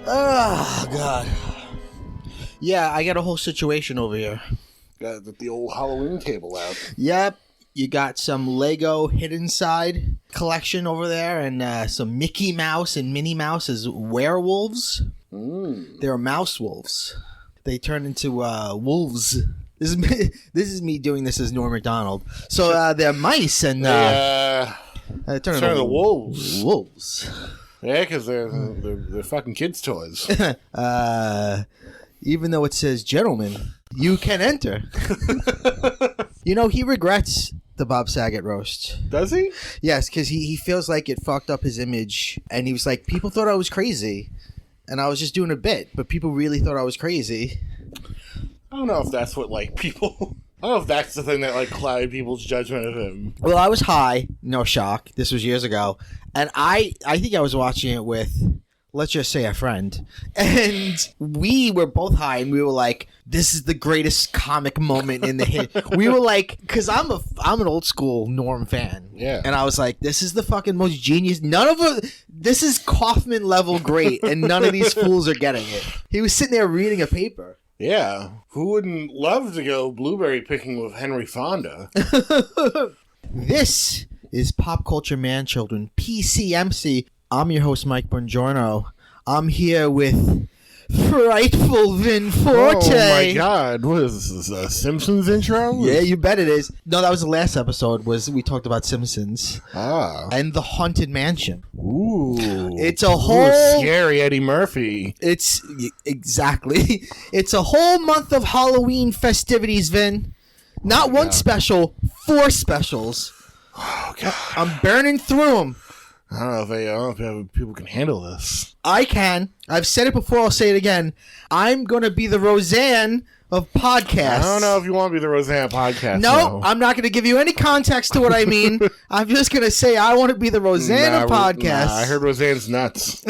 Oh, God. Yeah, I got a whole situation over here. Got the old Halloween table out. Yep. You got some Lego Hidden Side collection over there, and some Mickey Mouse and Minnie Mouse as werewolves. They're mouse wolves. They turn into wolves. This is me doing this as Norm Macdonald. So they're mice and turn into wolves. Wolves. Yeah, because they're fucking kids' toys. Even though it says gentlemen, you can enter. You know, he regrets the Bob Saget roast. Does he? Yes, because he feels like it fucked up his image. And he was like, people thought I was crazy. And I was just doing a bit. But people really thought I was crazy. I don't know if that's what, like, people... I don't know if that's the thing that, like, clouded people's judgment of him. Well, I was high. No shock. This was years ago. And I think I was watching it with, let's just say, a friend. And we were both high, and we were like, this is the greatest comic moment in the hit. We were like, because I'm an old school Norm fan. Yeah. And I was like, this is the fucking most genius. This is Kaufman level great, and none of these fools are getting it. He was sitting there reading a paper. Yeah. Who wouldn't love to go blueberry picking with Henry Fonda? This is Pop Culture Man Children, PCMC. I'm your host, Mike Bongiorno. I'm here with Frightful Vin Forte. Oh my God! What is this? A Simpsons intro? Yeah, you bet it is. No, that was the last episode. We talked about Simpsons and the Haunted Mansion. Ooh, it's a whole scary Eddie Murphy. It's exactly. It's a whole month of Halloween festivities, Vin. Not one special, 4 specials. Oh God! I'm burning through them. I don't know if people can handle this. I can. I've said it before. I'll say it again. I'm going to be the Roseanne of podcasts. I don't know if you want to be the Roseanne podcast. No, I'm not going to give you any context to what I mean. I'm just going to say I want to be the Roseanne of podcasts. I heard Roseanne's nuts.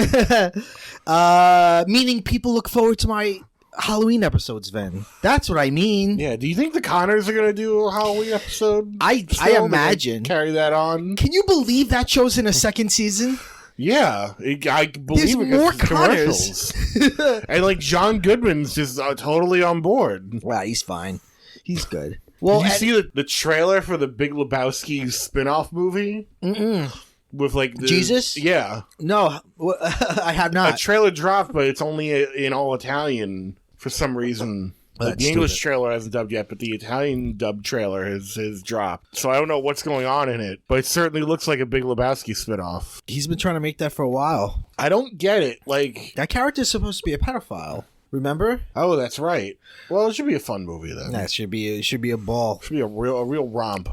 Meaning people look forward to my Halloween episodes, Vin. That's what I mean. Yeah. Do you think the Connors are going to do a Halloween episode? I imagine. Carry that on. Can you believe that show's in a second season? Yeah, I believe it. More commercials. And like John Goodman's just totally on board. Wow, he's fine. He's good. Well, did you see the trailer for the Big Lebowski spin-off movie? With like Jesus? Yeah. No, I have not. A trailer dropped, but it's only in all Italian for some reason. Like, the English trailer hasn't dubbed yet, but the Italian dubbed trailer has dropped. So I don't know what's going on in it, but it certainly looks like a Big Lebowski spinoff. He's been trying to make that for a while. I don't get it. Like, that character's supposed to be a pedophile. Remember? Oh, that's right. Well, it should be a fun movie then. That should be a ball. Should be a real romp.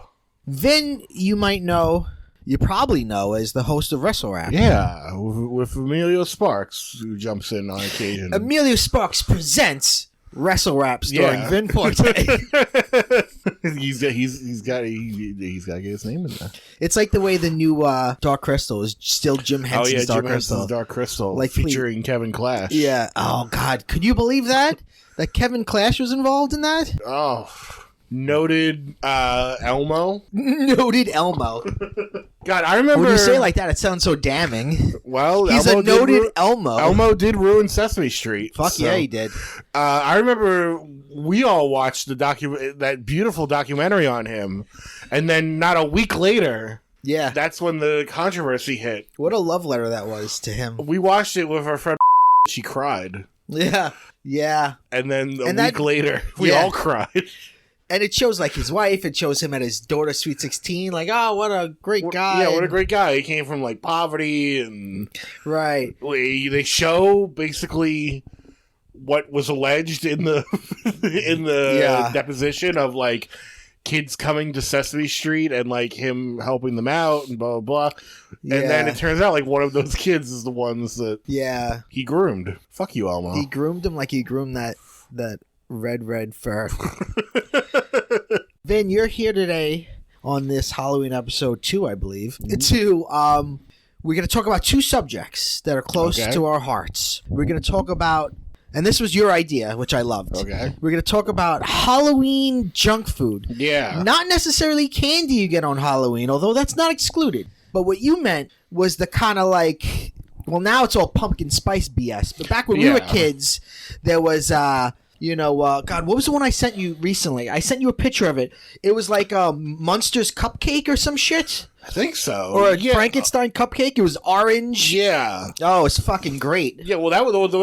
Vin, you might know. You probably know as the host of Wrestle Rap. Yeah, with Emilio Sparks, who jumps in on occasion. Emilio Sparks presents Wrestle Rap starring Vin Forte. he's got to get his name in there. It's like the way the new Dark Crystal is still Jim Henson's Dark Crystal. Henson's Dark Crystal, like featuring Kevin Clash. Yeah. Oh God, could you believe that? That Kevin Clash was involved in that? Oh, noted Elmo. Noted Elmo. God, I remember. When you say it like that, it sounds so damning. Well, he's a noted Elmo. Elmo did ruin Sesame Street. Fuck so. Yeah, he did. I remember we all watched that beautiful documentary on him, and then not a week later, that's when the controversy hit. What a love letter that was to him. We watched it with our friend. She cried. Yeah. And then a week later, we all cried. And it shows like his wife. It shows him at his daughter's Sweet 16. Like, oh, what a great guy. Yeah, what a great guy. He came from like poverty and They show basically what was alleged in the deposition of like kids coming to Sesame Street and like him helping them out and blah blah blah. And then it turns out like one of those kids is the ones that he groomed. Fuck you, Elmo. He groomed him like he groomed that red fur. Vin, you're here today on this Halloween episode 2, I believe. We're going to talk about 2 subjects that are close to our hearts. We're going to talk about, and this was your idea, which I loved. Okay. We're going to talk about Halloween junk food. Yeah. Not necessarily candy you get on Halloween, although that's not excluded. But what you meant was the kind of like Well, now it's all pumpkin spice BS. But back when we were kids, there was, God, what was the one I sent you recently? I sent you a picture of it. It was like a Munsters cupcake or some shit. I think so. Or a Frankenstein cupcake. It was orange. Yeah. Oh, it's fucking great. Yeah, well,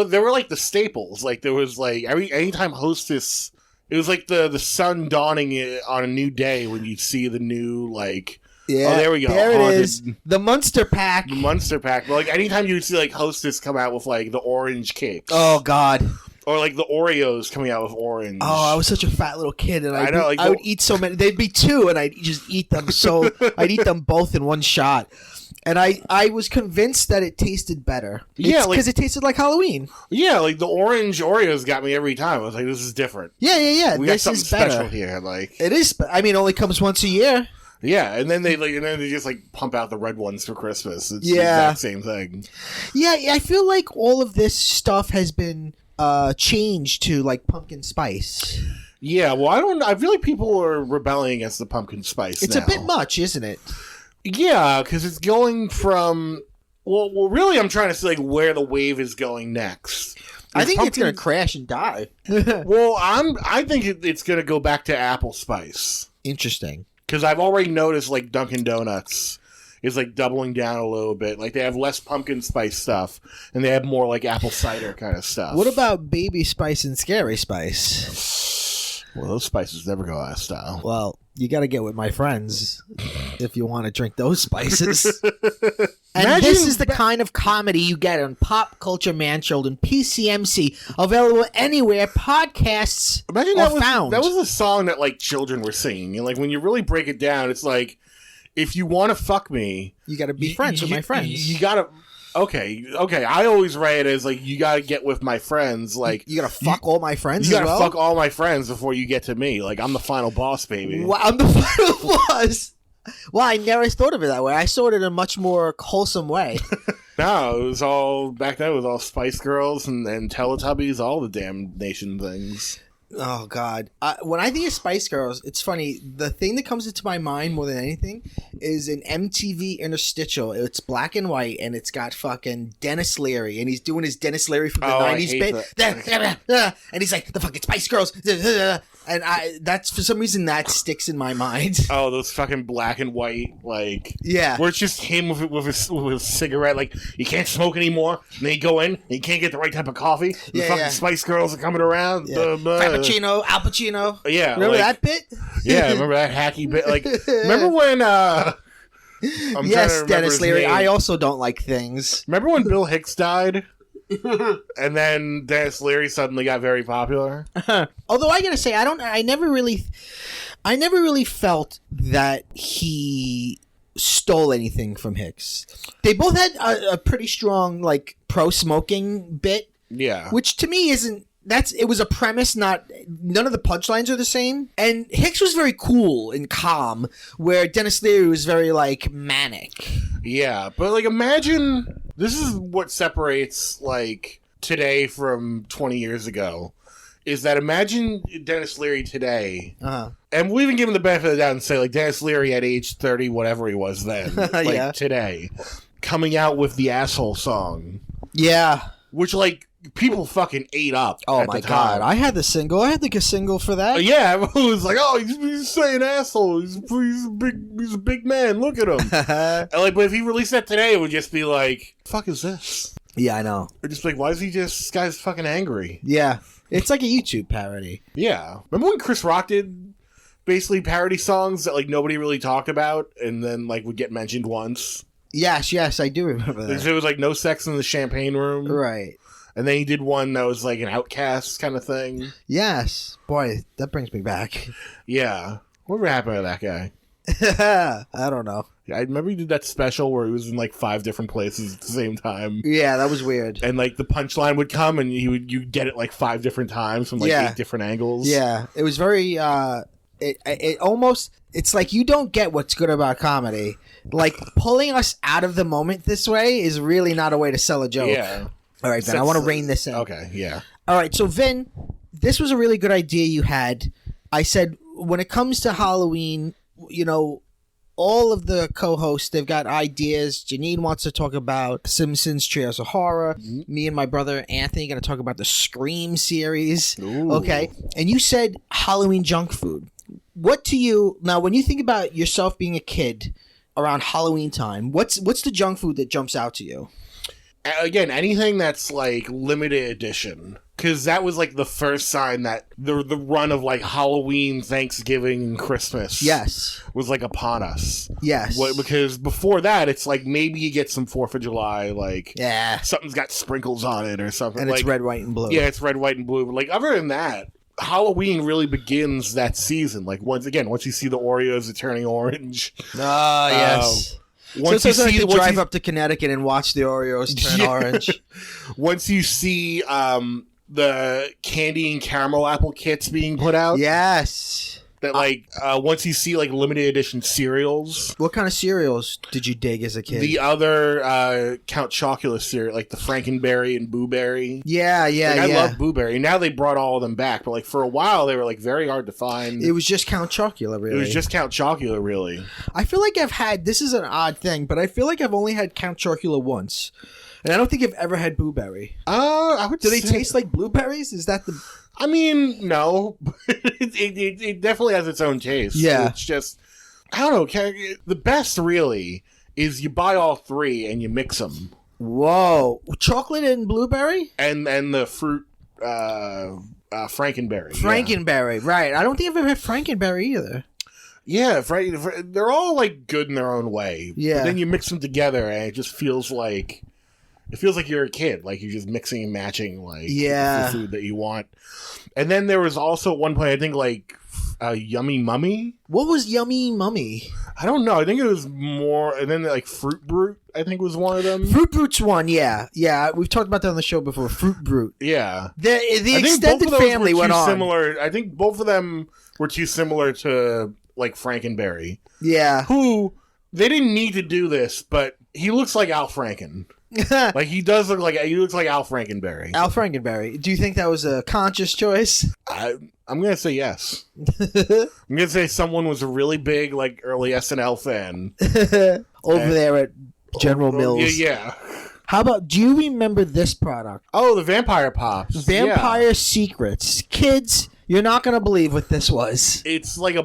they were like the staples. Like, there was like, anytime Hostess, it was like the sun dawning on a new day when you see the new, like... Yeah, oh, there we go. There it is. The Munster pack. The Munster pack. But, like, anytime you would see, like, Hostess come out with, like, the orange cakes. Oh, God. Or, like, the Oreos coming out with orange. Oh, I was such a fat little kid, and I would eat so many. They'd be two, and I'd just eat them I'd eat them both in one shot. And I was convinced that it tasted better. Because it tasted like Halloween. Yeah, like, the orange Oreos got me every time. I was like, this is different. Yeah. We this got something is better. special here. Like, it is. I mean, it only comes once a year. Yeah, and then they just like pump out the red ones for Christmas. It's the exact same thing. Yeah, I feel like all of this stuff has been changed to like pumpkin spice. Yeah, well, I feel like people are rebelling against the pumpkin spice. It's now. a bit much, isn't it? Yeah, because it's going from well, really, I'm trying to see like where the wave is going next. I think it's going to crash and die. Well, I think it's going to go back to apple spice. Interesting. Because I've already noticed, like, Dunkin' Donuts is, like, doubling down a little bit. Like, they have less pumpkin spice stuff, and they have more, like, apple cider kind of stuff. What about baby spice and scary spice? Well, those spices never go out of style. Well, you got to get with my friends if you want to drink those spices. And this is the kind of comedy you get on Pop Culture Man-Child and PCMC, available anywhere podcasts are found. That was a song that, like, children were singing. And, like, when you really break it down, it's like, if you want to fuck me... You got to be friends with my friends. You got to... Okay. I always write it as, like, you got to get with my friends. Like, you got to fuck all my friends You got to fuck all my friends before you get to me. Like, I'm the final boss, baby. Well, I'm the final boss? Well, I never thought of it that way. I saw it in a much more wholesome way. No, it was all... Back then, it was all Spice Girls and Teletubbies, all the damn nation things. Oh, God. When I think of Spice Girls, it's funny. The thing that comes into my mind more than anything is an MTV interstitial. It's black and white, and it's got fucking Dennis Leary, and he's doing his Dennis Leary from the 90s bit. And he's like, the fucking Spice Girls. And that's, for some reason, that sticks in my mind. Oh, those fucking black and white, like... Yeah. Where it's just him with his cigarette, like, you can't smoke anymore. And then you go in, and you can't get the right type of coffee. The fucking Spice Girls are coming around. Yeah. Frappuccino, Al Pacino. Yeah. Remember that bit? Yeah, remember that hacky bit? Like, remember when, yes, Dennis Leary. I also don't like things. Remember when Bill Hicks died? And then Dennis Leary suddenly got very popular. Although I gotta say, I never really felt that he stole anything from Hicks. They both had a pretty strong like pro smoking bit. Yeah, which to me isn't. It was a premise, none of the punchlines are the same. And Hicks was very cool and calm, where Dennis Leary was very, like, manic. Yeah, but, like, imagine... This is what separates, like, today from 20 years ago. Is that imagine Dennis Leary today... Uh-huh. And we'll even give him the benefit of the doubt and say, like, Dennis Leary at age 30, whatever he was then. Like, today. Coming out with the Asshole song. Yeah. Which, like... People fucking ate up. Oh my god! I had the single. I had like a single for that. Yeah, it was like, oh, he's saying asshole. He's a big man. Look at him. And like, but if he released that today, it would just be like, fuck is this? Yeah, I know. Or just like, why is this guy's fucking angry? Yeah, it's like a YouTube parody. Yeah, remember when Chris Rock did basically parody songs that like nobody really talked about, and then like would get mentioned once? Yes, I do remember that. It was like No Sex in the Champagne Room, right? And then he did one that was like an Outcast kind of thing. Yes. Boy, that brings me back. Yeah. Whatever happened to that guy? I don't know. Yeah, I remember he did that special where he was in like 5 different places at the same time. Yeah, that was weird. And like the punchline would come and you'd get it like 5 different times from like 8 different angles. Yeah. It was very it almost, it's like you don't get what's good about comedy. Like pulling us out of the moment this way is really not a way to sell a joke. Yeah. All right, Vin, I want to rein this in. Okay, yeah. All right, so Vin, this was a really good idea you had. I said, when it comes to Halloween, all of the co-hosts, they've got ideas. Janine wants to talk about Simpsons Trios of Horror. Me and my brother Anthony are going to talk about the Scream series. Ooh. Okay. And you said Halloween junk food. What to you, now when you think about yourself being a kid around Halloween time, what's the junk food that jumps out to you? Again, anything that's like limited edition. Because that was like the first sign that the run of like Halloween, Thanksgiving, and Christmas was like upon us. Yes. Because before that, it's like maybe you get some 4th of July, like something's got sprinkles on it or something. And it's red, white, and blue. Yeah, it's red, white, and blue. But like other than that, Halloween really begins that season. Like once you see the Oreos are turning orange. Yes. Once so it's like to drive up to Connecticut and watch the Oreos turn orange. Once you see the candy and caramel apple kits being put out. Yes. That once you see like limited edition cereals. What kind of cereals did you dig as a kid? The other Count Chocula cereal, like the Frankenberry and Boo Berry. Yeah. I love Boo Berry. Now they brought all of them back, but like for a while they were like very hard to find. It was just Count Chocula, really. It was just Count Chocula, really. I feel like I've had, this is an odd thing, but I feel like I've only had Count Chocula once. And I don't think I've ever had Blueberry. Do they taste like blueberries? Is that the... I mean, no. it definitely has its own taste. Yeah. It's just, I don't know. The best, really, is you buy all three and you mix them. Whoa. Chocolate and blueberry? And the fruit, Frankenberry. Frankenberry, right. I don't think I've ever had Frankenberry either. Yeah, they're all, like, good in their own way. Yeah. But then you mix them together and it just feels like... It feels like you're a kid, like you're just mixing and matching, like the food that you want. And then there was also at one point, I think, like Yummy Mummy. What was Yummy Mummy? I don't know. I think it was more, and then like Fruit Brute, I think was one of them. Fruit Brute's one, yeah. We've talked about that on the show before. Fruit Brute, yeah. The extended family went on. Similar. I think both of them were too similar to like Frankenberry. Yeah, who they didn't need to do this, but he looks like Al Franken. Like he looks like Al Frankenberry. Al Frankenberry. Do you think that was a conscious choice? I'm gonna say yes. I'm gonna say someone was a really big like early SNL fan over there at General Mills. Yeah. How about? Do you remember this product? Oh, the Vampire Pops. Vampire Secrets. Kids, you're not gonna believe what this was. It's like a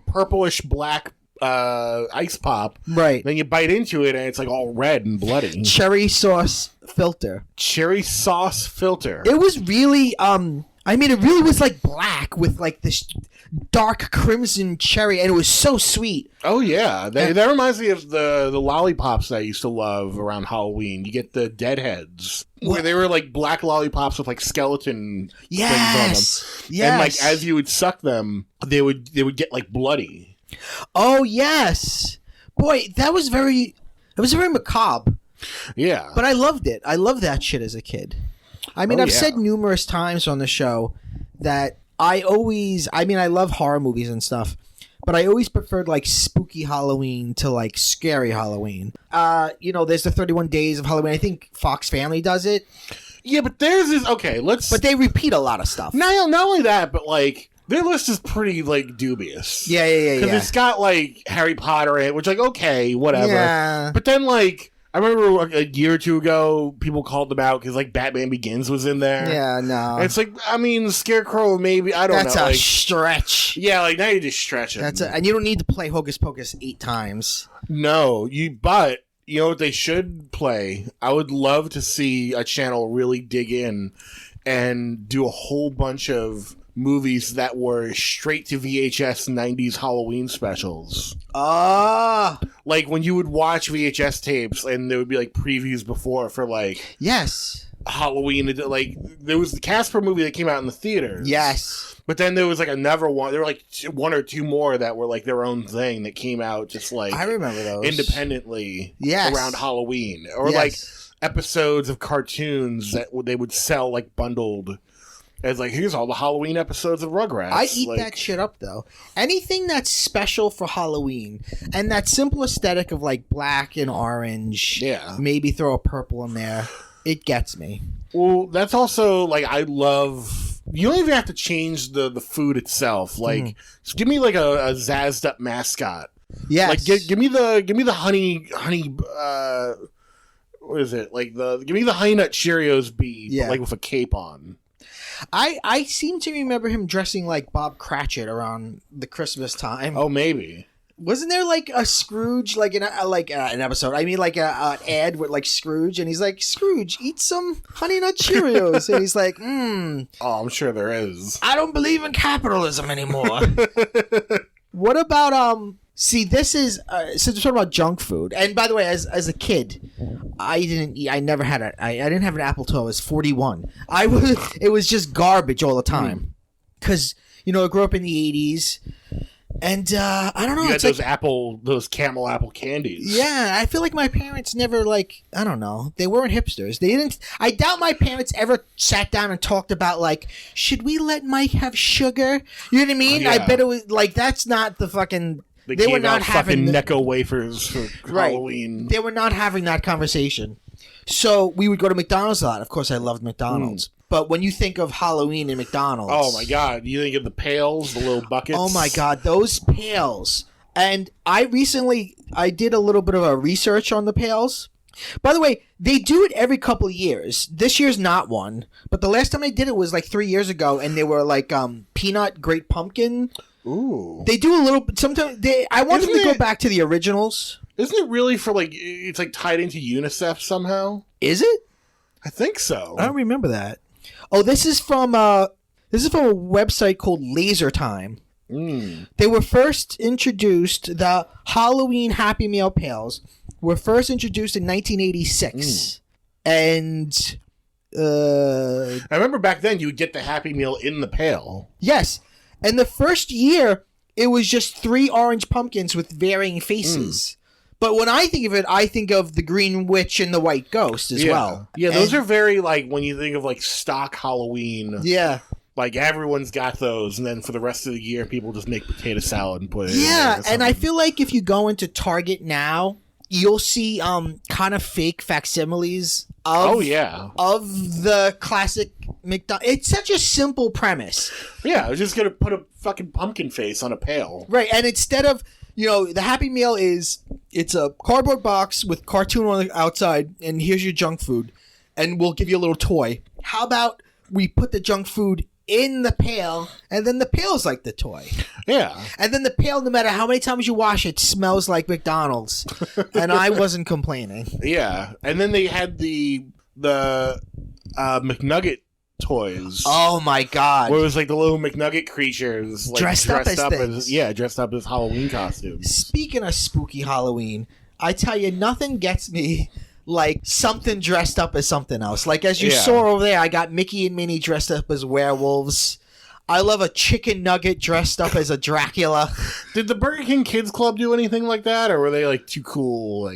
purplish black ice pop, right? Then you bite into it and it's like all red and bloody. Cherry sauce filter. It was really it really was like black with like this dark crimson cherry, and it was so sweet. Oh yeah, that reminds me of the lollipops that I used to love around Halloween. You get the Deadheads, where they were like black lollipops with like skeleton things on them. Yes, and like as you would suck them, they would get like bloody. Oh yes, boy, that was very macabre. Yeah, but I loved it. I loved that shit as a kid. I mean, I've said numerous times on the show that I love horror movies and stuff, but I always preferred like spooky Halloween to like scary Halloween. There's the 31 Days of Halloween. I think Fox Family does it. Yeah, but theirs is okay. But they repeat a lot of stuff. Not only that, but like. Their list is pretty, like, dubious. Yeah. Because it's got, like, Harry Potter in it, which, like, okay, whatever. Yeah. But then, like, I remember a year or two ago, people called them out because, like, Batman Begins was in there. Yeah, no. And it's like, I mean, Scarecrow, maybe, I don't know. That's a stretch. Yeah, like, now you just stretch it. And you don't need to play Hocus Pocus 8 times. No, but, you know what they should play? I would love to see a channel really dig in and do a whole bunch of movies that were straight to VHS 90s Halloween specials. Like when you would watch VHS tapes and there would be like previews before for like Halloween, like there was the Casper movie that came out in the theaters. Yes. But then there was like another one. There were like one or two more that were like their own thing that came out just like I remember those independently around Halloween, or like episodes of cartoons that they would sell like bundled. It's like, here's all the Halloween episodes of Rugrats. I eat that shit up, though. Anything that's special for Halloween, and that simple aesthetic of, like, black and orange, maybe throw a purple in there, it gets me. Well, that's also, like, I love... You don't even have to change the food itself. Like, just give me, like, a zazzed-up mascot. Yes. Like give me the honey. What is it? Like give me the Honey Nut Cheerios bee, but like with a cape on. I seem to remember him dressing like Bob Cratchit around the Christmas time. Oh, maybe. Wasn't there like a Scrooge, like an episode? I mean, like an ad with like Scrooge, and he's like, Scrooge, eat some Honey Nut Cheerios, and he's like, Oh, I'm sure there is. I don't believe in capitalism anymore. What about See, this is since we're talking about junk food, and by the way, as a kid, I never had I didn't have an Apple till I was 41. It was just garbage all the time, because I grew up in the 80s, and I don't know. You had it's those caramel apple candies. Yeah, I feel like my parents never I don't know. They weren't hipsters. They didn't. I doubt my parents ever sat down and talked about should we let Mike have sugar? You know what I mean? Yeah. I bet it was that's not the fucking. They were not having Necco wafers for Halloween. They were not having that conversation. So we would go to McDonald's a lot. Of course, I loved McDonald's. But when you think of Halloween and McDonald's, oh my God, you think of the pails, the little buckets. Oh my God, those pails. And I did a little bit of a research on the pails. By the way, they do it every couple of years. This year's not one, but the last time they did it was 3 years ago, and they were peanut great pumpkin. Ooh. They do a little. Sometimes I want them to go back to the originals. Isn't it really for it's tied into UNICEF somehow? Is it? I think so. I don't remember that. Oh, this is from a website called Laser Time. They were first introduced. The Halloween Happy Meal pails were first introduced in 1986, and I remember back then you would get the Happy Meal in the pail. Yes. And the first year, it was just 3 orange pumpkins with varying faces. But when I think of it, I think of the Green Witch and the White Ghost as well. Yeah, those are very, when you think of, stock Halloween. Yeah. Everyone's got those, and then for the rest of the year, people just make potato salad and put it in there. Yeah, and I feel like if you go into Target now, you'll see kind of fake facsimiles of the classic McDonald's. It's such a simple premise. Yeah, I was just gonna put a fucking pumpkin face on a pail. Right, and instead of the Happy Meal it's a cardboard box with cartoon on the outside, and here's your junk food, and we'll give you a little toy. How about we put the junk food in the pail, and then the pail's like the toy. Yeah. And then the pail, no matter how many times you wash it, smells like McDonald's. And I wasn't complaining. Yeah. And then they had the McNugget toys. Oh my God. Where it was the little McNugget creatures dressed up as things. Dressed up as Halloween costumes. Speaking of spooky Halloween, I tell you, nothing gets me like something dressed up as something else. As you saw over there, I got Mickey and Minnie dressed up as werewolves. I love a chicken nugget dressed up as a Dracula. Did the Burger King Kids Club do anything like that, or were they too cool?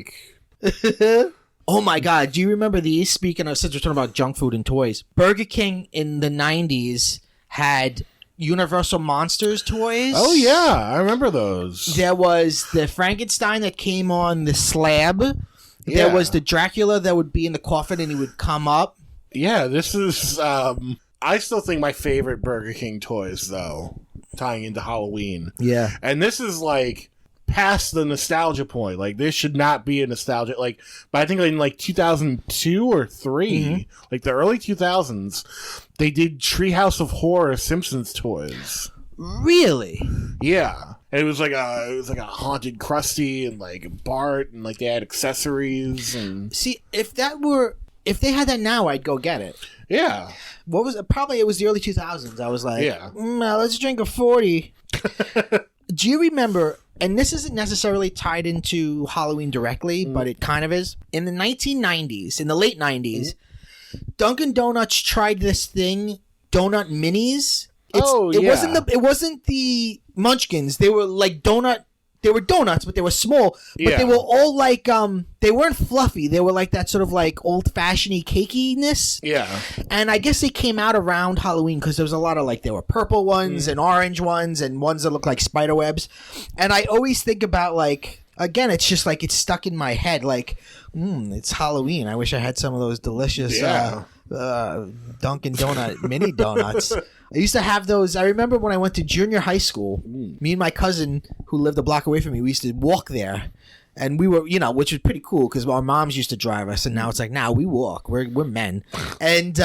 Oh my God, do you remember these? Speaking of, since we're talking about junk food and toys, Burger King in the 90s had Universal Monsters toys. Oh yeah, I remember those. There was the Frankenstein that came on the slab. There was the Dracula that would be in the coffin and he would come up. Yeah, this is I still think my favorite Burger King toys, though, tying into Halloween. Yeah. And this is past the nostalgia point. This should not be a nostalgia. But I think in 2002 or 3, the early 2000s, they did Treehouse of Horror Simpsons toys. Really? Yeah. And it was like a haunted Krusty and Bart, and they had accessories and. See, if they had that now, I'd go get it. Yeah. What was it? Probably it was the early 2000s. I was like, yeah. Let's drink a 40. Do you remember, and this isn't necessarily tied into Halloween directly, but it kind of is. In the 1990s, in the late 90s, Dunkin' Donuts tried this thing, Donut Minis. It wasn't the Munchkins. They were donut. They were donuts, but they were small. But they were all they weren't fluffy. They were that sort of old-fashioned-y cakiness. Yeah. And I guess they came out around Halloween because there was a lot of there were purple ones and orange ones and ones that look like spider webs. And I always think about again, it's just it's stuck in my head. It's Halloween. I wish I had some of those delicious Dunkin' Donut mini donuts. I used to have those. I remember when I went to junior high school, me and my cousin who lived a block away from me, we used to walk there. And we were, which was pretty cool because our moms used to drive us, and now it's like, we walk. We're men, and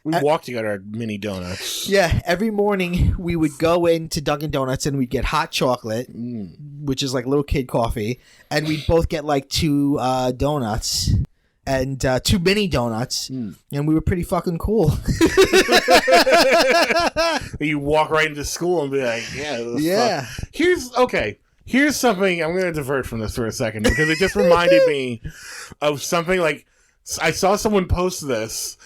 we walked to get our mini donuts. Yeah, every morning we would go into Dunkin' Donuts and we'd get hot chocolate, which is like little kid coffee, and we'd both get like 2 donuts and 2 mini donuts, and we were pretty fucking cool. You walk right into school and be like, yeah. Here's something, I'm going to divert from this for a second because it just reminded me of something like, I saw someone post this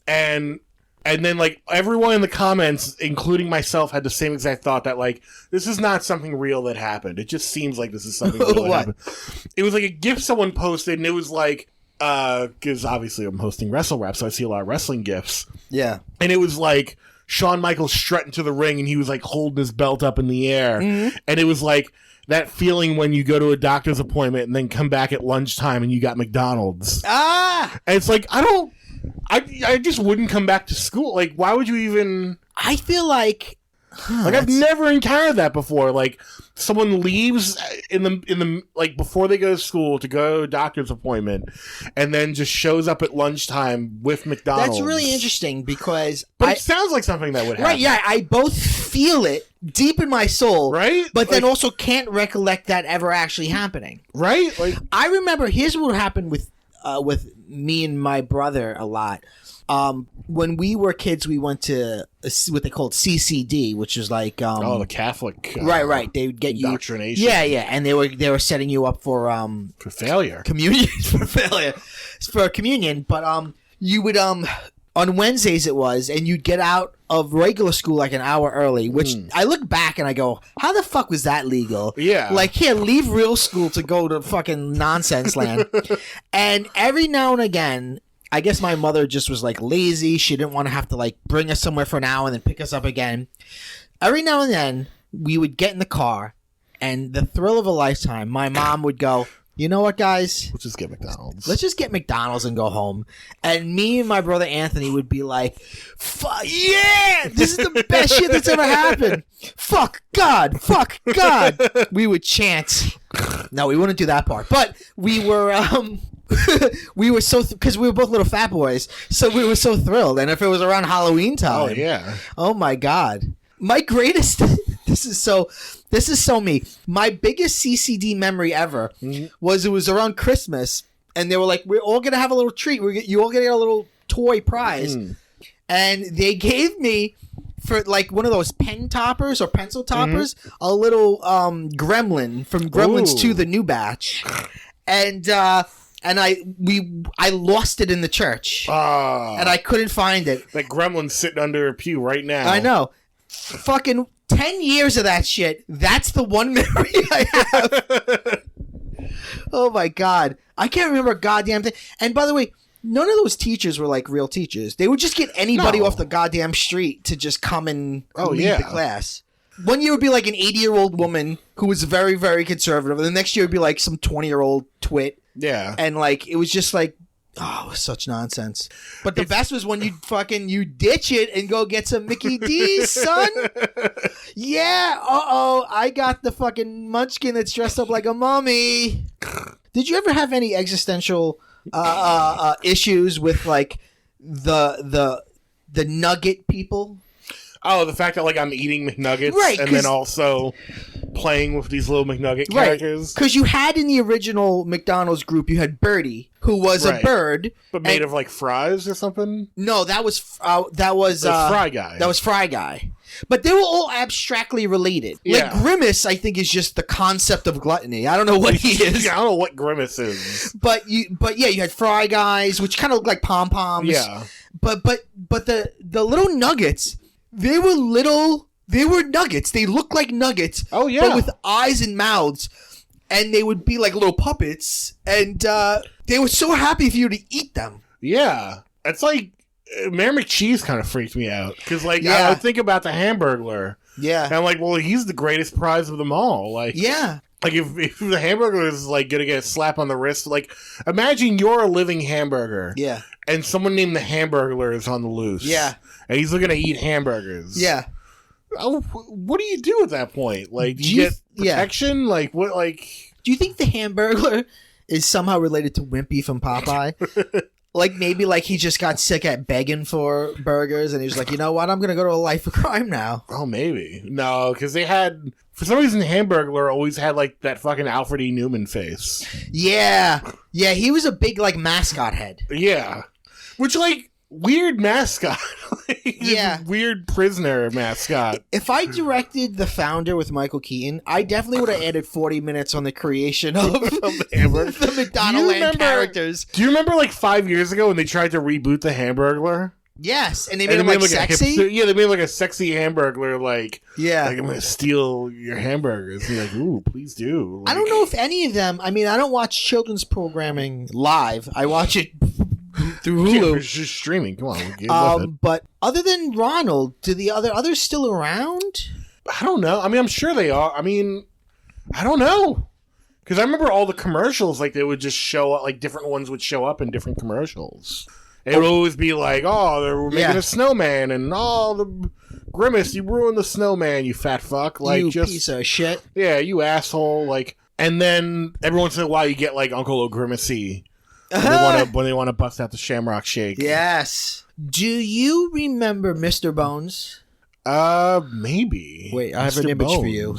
and then like everyone in the comments, including myself, had the same exact thought that like, this is not something real that happened. It just seems like this is something real that happened. It was like a GIF someone posted and it was like, because obviously I'm hosting Wrestle Rap, so I see a lot of wrestling GIFs. Yeah. And it was like Shawn Michaels strutting to the ring and he was like holding his belt up in the air. And it was like, that feeling when you go to a doctor's appointment and then come back at lunchtime and you got McDonald's. And it's like, I just wouldn't come back to school. Like, why would you even... I feel like... I've never encountered that before. Like, someone leaves in the like before they go to school to go to a doctor's appointment, and then just shows up at lunchtime with McDonald's. That's really interesting because, it sounds like something that would happen. Right? Yeah, I both feel it deep in my soul, right? But then also can't recollect that ever actually happening, right? Like, I remember. Here's what happened with me and my brother a lot. When we were kids, we went to what they called CCD, which is like the Catholic right. They would get indoctrination. Yeah, and they were setting you up for failure, communion for communion. But you would on Wednesdays it was, and you'd get out of regular school like an hour early. Which I look back and I go, how the fuck was that legal? Yeah, like here, leave real school to go to fucking nonsense land. And every now and again, I guess my mother just was like lazy. She didn't want to have to like bring us somewhere for an hour and then pick us up again. Every now and then we would get in the car and the thrill of a lifetime, my mom would go, you know what, guys? Let's just get McDonald's. Let's just get McDonald's and go home. And me and my brother Anthony would be like, yeah, this is the best shit that's ever happened. Fuck God. We would chant. No, we wouldn't do that part. But we were... we were so because we were both little fat boys, so we were so thrilled. And if it was around Halloween time, oh my God, my greatest. This is so me. My biggest CCD memory ever was it was around Christmas, and they were like, "We're all gonna have a little treat. You all gonna get a little toy prize," and they gave me. For like one of those pen toppers or pencil toppers, a little gremlin from Gremlins 2, the new batch, and I lost it in the church, and I couldn't find it. That gremlin's sitting under a pew right now. I know. Fucking 10 years of that shit. That's the one memory I have. Oh my God, I can't remember a goddamn thing. And by the way, none of those teachers were like real teachers. They would just get anybody off the goddamn street to just come and lead the class. One year would be like an 80-year-old woman who was very, very conservative. And the next year would be like some 20-year-old twit. Yeah. And like, it was just like, it was such nonsense. But the best was when you ditch it and go get some Mickey D's, son. Yeah. I got the fucking munchkin that's dressed up like a mummy. Did you ever have any existential issues with like the nugget people? Oh, the fact that like I'm eating McNuggets, right, and then also playing with these little McNugget characters. Because you had in the original McDonald's group, you had Birdie, who was a bird, but made of like fries or something. No, that was Fry Guy. That was Fry Guy. But they were all abstractly related. Yeah. Like Grimace, I think, is just the concept of gluttony. I don't know what he is. I don't know what Grimace is. But yeah, you had Fry Guys, which kind of look like pom poms. Yeah. But the little nuggets. They were nuggets. They looked like nuggets. Oh, yeah. But with eyes and mouths. And they would be like little puppets. And they were so happy for you to eat them. Yeah. It's like, Mayor McCheese kind of freaked me out. Because, like, I would think about the Hamburglar. Yeah. And I'm like, well, he's the greatest prize of them all. Like, yeah. Like, if the hamburger is, like, gonna get a slap on the wrist, like, imagine you're a living hamburger. Yeah. And someone named the Hamburglar is on the loose. Yeah. And he's looking to eat hamburgers. Yeah. Oh, what do you do at that point? Like, do you get protection? Yeah. Like, what, like... Do you think the Hamburglar is somehow related to Wimpy from Popeye? Like, maybe, like, he just got sick at begging for burgers, and he was like, you know what, I'm going to go to a life of crime now. Oh, maybe. No, because they had... For some reason, Hamburglar always had, like, that fucking Alfred E. Newman face. Yeah. Yeah, he was a big, like, mascot head. Yeah. Which, like, weird mascot. Yeah. Weird prisoner mascot. If I directed The Founder with Michael Keaton, I definitely would have added 40 minutes on the creation of the Hamburglar. The McDonaldland characters. Do you remember, like, 5 years ago when they tried to reboot the Hamburglar? Yes, and they made him like sexy. They made like a sexy Hamburglar. Like, yeah, like I'm gonna steal your hamburgers. And you're like, ooh, please do. Like, I don't know if any of them. I mean, I don't watch children's programming live. I watch it through Hulu. Yeah, it's just streaming. Come on, but other than Ronald, do the others still around? I don't know. I mean, I'm sure they are. I mean, I don't know. Because I remember all the commercials. Like, they would just show up. Like, different ones would show up in different commercials. It would always be like, oh, they were making a snowman, and the Grimace, you ruined the snowman, you fat fuck. Like, you just, piece of shit. Yeah, you asshole. Like, and then every once in a while you get like Uncle O'Grimacy when they want to bust out the Shamrock Shake. Yes. Do you remember Mr. Bones? Maybe. Wait, I have an image for you.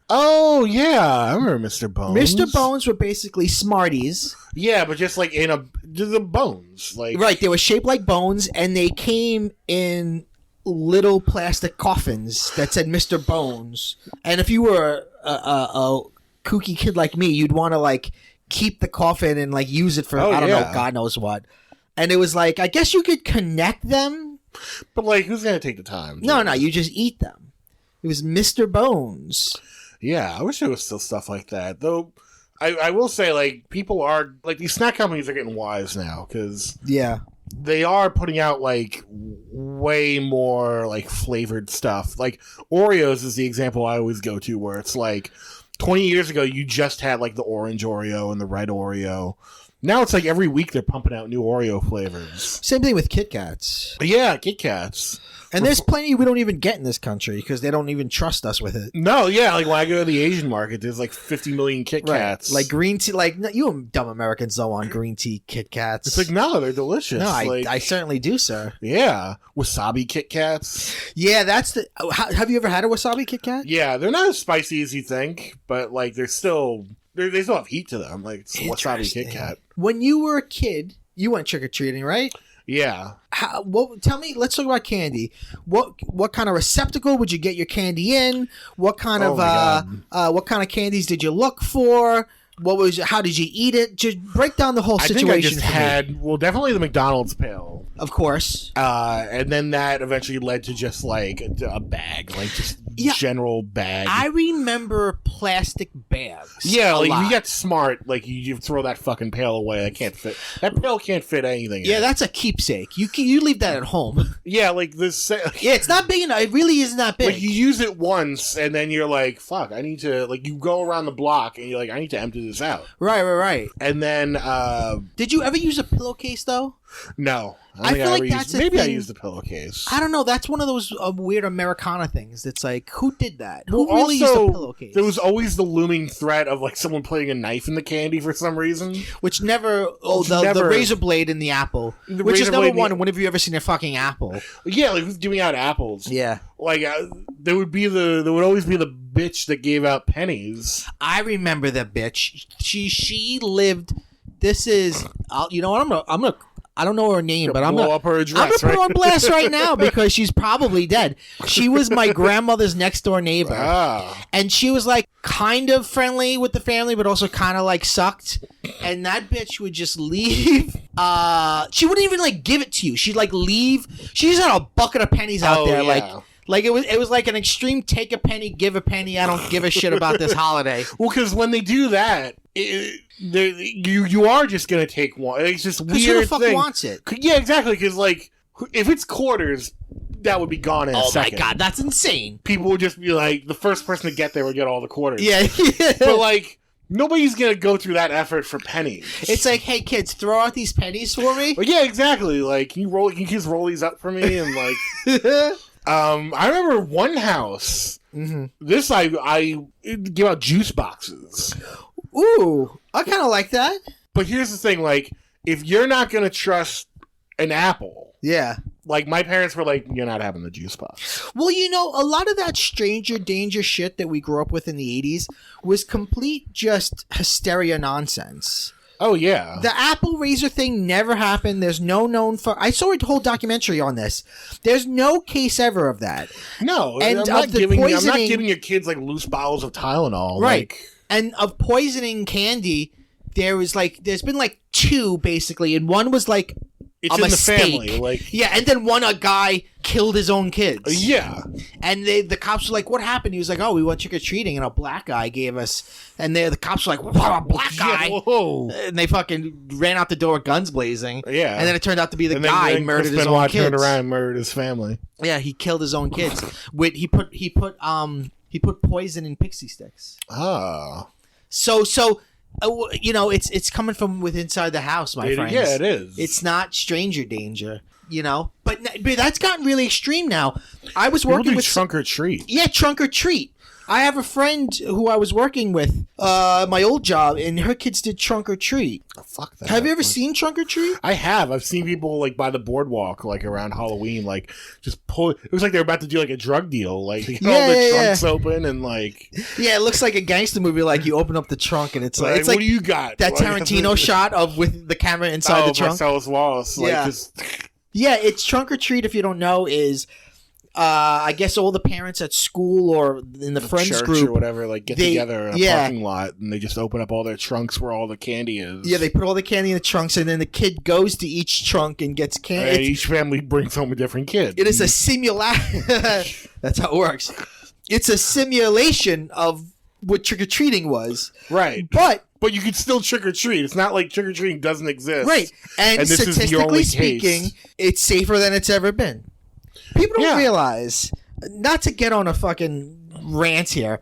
Oh, yeah. I remember Mr. Bones. Mr. Bones were basically Smarties. Yeah, but just like the bones. Like, right, they were shaped like bones, and they came in little plastic coffins that said Mr. Bones. And if you were a kooky kid like me, you'd want to, like, keep the coffin and, like, use it for, I don't know, God knows what. And it was like, I guess you could connect them. But, like, who's going to take the time? No, you just eat them. It was Mr. Bones. Yeah, I wish there was still stuff like that. Though, I will say, like, people are, like, these snack companies are getting wise now, because they are putting out, like, way more, like, flavored stuff. Like, Oreos is the example I always go to, where it's like, 20 years ago, you just had, like, the orange Oreo and the red Oreo. Now it's like every week they're pumping out new Oreo flavors. Same thing with Kit Kats. Yeah, Kit Kats. And there's plenty we don't even get in this country because they don't even trust us with it. No, yeah, like when I go to the Asian market, there's like 50 million Kit Kats. Right. Like green tea, like you dumb Americans don't want green tea Kit Kats. It's like, no, they're delicious. No, like, I certainly do, sir. Yeah. Wasabi Kit Kats. Yeah, that's the... Have you ever had a wasabi Kit Kat? Yeah, they're not as spicy as you think, but like they're still... They still have heat to them. Like, it's a wasabi Kit Kat. When you were a kid, you went trick-or-treating, right? Yeah. Tell me, let's talk about candy. What kind of receptacle would you get your candy in? What kind what kind of candies did you look for? How did you eat it? Just break down the whole situation. I think I just had, well, definitely the McDonald's pail. Of course. And then that eventually led to just like a bag, like just general bag. I remember plastic bags. Yeah, like you get smart, like you throw that fucking pail away. That can't fit. That pail can't fit anything. Yeah, that's a keepsake. You leave that at home. Yeah, like this. Yeah, it's not big enough. It really is not big. Like you use it once, and then you're like, "Fuck, I need to." Like you go around the block, and you're like, "I need to empty this out." Right. And then, did you ever use a pillowcase though? No. I feel like that's maybe I used the pillowcase. I don't know. That's one of those weird Americana things. It's like, who did that? Well, who really used a pillowcase? There was always the looming threat of like someone putting a knife in the candy for some reason. Which never. The razor blade in the apple. Which is number one. When have you ever seen a fucking apple? Yeah, like who's giving out apples? Yeah. Like there would always be the bitch that gave out pennies. I remember the bitch. She lived. This is. You know what? I'm gonna. I don't know her name, but I'm blow up her address. I'm gonna put her on blast right now because she's probably dead. She was my grandmother's next door neighbor, and she was like kind of friendly with the family, but also kind of like sucked. And that bitch would just leave. She wouldn't even like give it to you. She'd like leave. She just had a bucket of pennies out there, yeah. Like it was like an extreme take a penny, give a penny. I don't give a shit about this holiday. Well, because when they do that, you are just gonna take one. It's just weird. Who the fuck wants it? Yeah, exactly. Because like, if it's quarters, that would be gone in a second. Oh my God, that's insane. People would just be like, the first person to get there would get all the quarters. Yeah. But like, nobody's going to go through that effort for pennies. It's like, hey kids, throw out these pennies for me. But yeah, exactly. Like, can you just roll these up for me? And like, I remember one house, this I give out juice boxes. Ooh, I kind of like that. But here's the thing, like, if you're not going to trust an apple, yeah. Like, my parents were like, you're not having the juice box. Well, you know, a lot of that stranger danger shit that we grew up with in the 80s was complete just hysteria nonsense. Oh, yeah. The apple razor thing never happened. There's no known for... I saw a whole documentary on this. There's no case ever of that. No, and I'm not giving your kids, like, loose bottles of Tylenol. Right. Like... And of poisoning candy, there's been, like, 2, basically, and one was, like... It's in mistake. The family, like yeah, and then a guy killed his own kids. Yeah, and the cops were like, "What happened?" He was like, "Oh, we went trick or treating, and a black guy gave us." And the cops were like, "What, a black guy?" Yeah, whoa. And they fucking ran out the door, guns blazing. Yeah, and then it turned out to be the guy who murdered his own kids. Turned around and murdered his family. Yeah, he killed his own kids. He put poison in pixie sticks. Oh, so. You know, it's coming from within inside the house, my friends. Yeah, it is. It's not stranger danger, you know. But that's gotten really extreme now. I was working with trunk or treat. Yeah, trunk or treat. I have a friend who I was working with, my old job, and her kids did trunk or treat. Oh, fuck that. Have you ever seen trunk or treat? I have. I've seen people like by the boardwalk, like around Halloween, like just pull. It was like they were about to do like a drug deal, like all the trunks open and like. Yeah, it looks like a gangster movie. Like you open up the trunk and it's like what do you got? That Tarantino shot of with the camera inside the trunk. Marcellus Wallace. Yeah. Like, yeah, it's trunk or treat. If you don't know, is. I guess all the parents at school or in the friends church group or whatever, like get together in a parking lot and they just open up all their trunks where all the candy is. Yeah, they put all the candy in the trunks and then the kid goes to each trunk and gets candy. And each family brings home a different kid. It is a simulation. That's how it works. It's a simulation of what trick-or-treating was. Right. But you can still trick-or-treat. It's not like trick-or-treating doesn't exist. Right. And statistically speaking, it's safer than it's ever been. People don't realize, not to get on a fucking rant here,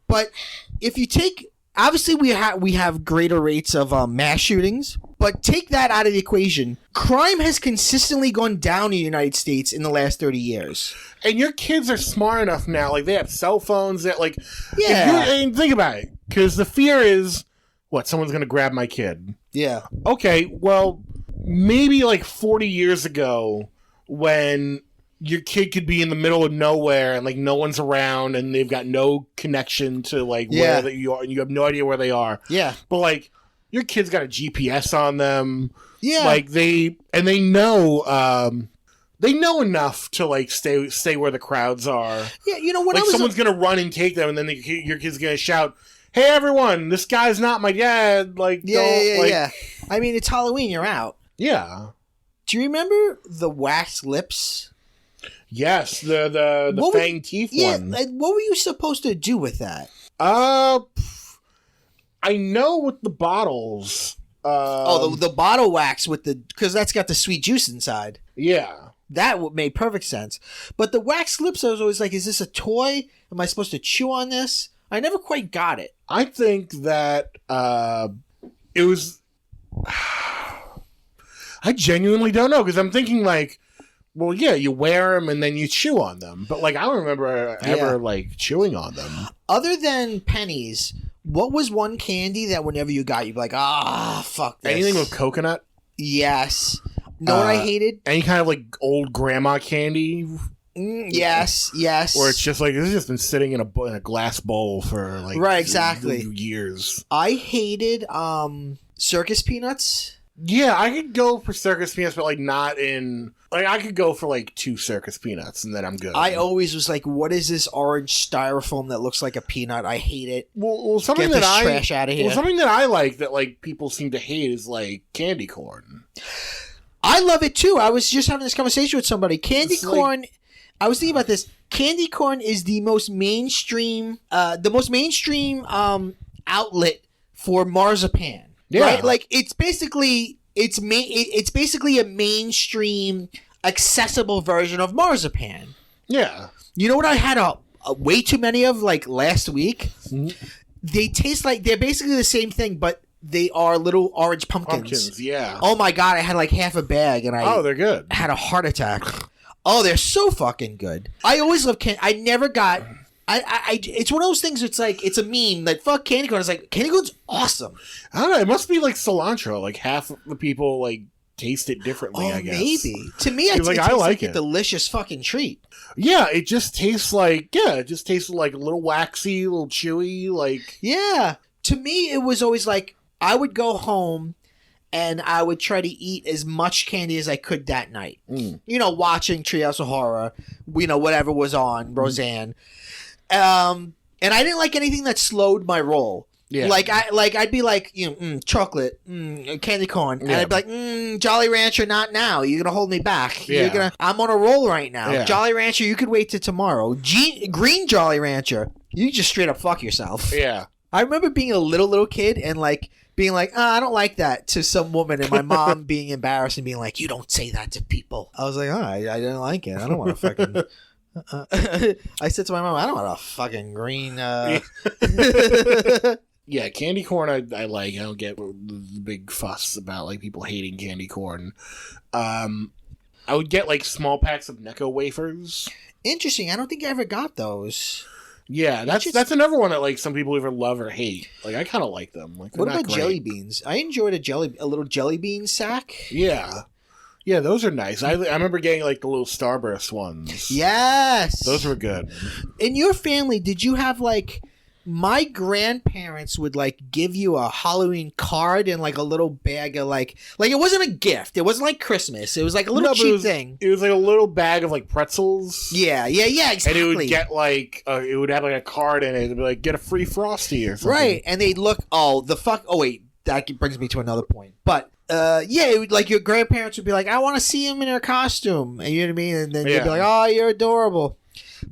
but if you take, obviously we have greater rates of mass shootings, but take that out of the equation. Crime has consistently gone down in the United States in the last 30 years. And your kids are smart enough now. Like, they have cell phones that, like, and think about it. Because the fear is, what, someone's going to grab my kid. Yeah. Okay, well, maybe like 40 years ago when your kid could be in the middle of nowhere and like no one's around and they've got no connection to like where that you are and you have no idea where they are. Yeah. But like your kid's got a GPS on them. Yeah. Like they know enough to like stay where the crowds are. Yeah, you know what? Like someone's gonna run and take them, and then your kid's gonna shout, "Hey everyone, this guy's not my dad!" Like yeah. I mean, it's Halloween. You're out. Yeah. Do you remember the wax lips? Yes, the fang teeth one. Yeah, what were you supposed to do with that? I know with the bottles. The bottle wax because that's got the sweet juice inside. Yeah. That made perfect sense. But the wax lips, I was always like, is this a toy? Am I supposed to chew on this? I never quite got it. I think that it was... I genuinely don't know, because I'm thinking like, well, yeah, you wear them and then you chew on them. But like, I don't remember ever like chewing on them. Other than pennies, what was one candy that whenever you got, you'd be like, fuck this? Anything with coconut? Yes. Know what I hated? Any kind of like old grandma candy? Yes. Or it's just like, it's just been sitting in a glass bowl for like years. I hated circus peanuts. Yeah, I could go for circus peanuts, but like not in... Like, I could go for like 2 circus peanuts and then I'm good. I always was like, what is this orange styrofoam that looks like a peanut? I hate it. Well, something Get this trash out of here. Well, something that I like that like people seem to hate is like candy corn. I love it too. I was just having this conversation with somebody. Candy corn... I was thinking about this. Candy corn is the most mainstream outlet for marzipan. Yeah. Right? Like it's basically a mainstream accessible version of marzipan. Yeah. You know what I had a way too many of like last week? Mm-hmm. They taste like they're basically the same thing, but they are little orange pumpkins. Yeah. Oh my god, I had like half a bag and they're good. had a heart attack. Oh, they're so fucking good. I always love candy. I never got. It's one of those things. It's like it's a meme that fuck candy corn. It's like candy corn's awesome. I don't know. It must be like cilantro. Like half of the people like taste it differently. I guess maybe to me, it like, tastes I like a it. delicious fucking treat. Yeah, it just tastes like like a little waxy, a little chewy. Like to me, it was always like I would go home. And I would try to eat as much candy as I could that night. You know, watching Treehouse of Horror, you know, whatever was on, Roseanne. And I didn't like anything that slowed my roll. Yeah. I'd be like, you know, chocolate, candy corn. And I'd be like, Jolly Rancher, not now. You're going to hold me back. Yeah. I'm on a roll right now. Yeah. Jolly Rancher, you could wait till tomorrow. Green Jolly Rancher, you just straight up fuck yourself. Yeah. I remember being a little kid and like, being like, I don't like that to some woman, and my mom being embarrassed and being like, you don't say that to people. I was like, I didn't like it. I don't want to fucking... I said to my mom, I don't want a fucking green... Yeah, candy corn I like. I don't get the big fuss about like people hating candy corn. I would get like small packs of Necco wafers. Interesting. I don't think I ever got those. Yeah, that's another one that like some people either love or hate. Like I kind of like them. Like, what about jelly beans? I enjoyed a little jelly bean sack. Yeah, those are nice. I remember getting like the little Starburst ones. Yes, those were good. In your family, did you have like? My grandparents would like give you a Halloween card and like a little bag of like it wasn't a gift. It wasn't like Christmas. It was like a little cheap thing. It was like a little bag of like pretzels. Yeah, exactly. And it would get like it would have like a card in it. It'd be like get a free Frosty or something. Right, and they'd look. Oh wait, that brings me to another point. But it would, like your grandparents would be like, I want to see him in her costume, and you know what I mean. And then you'd be like, oh, you're adorable.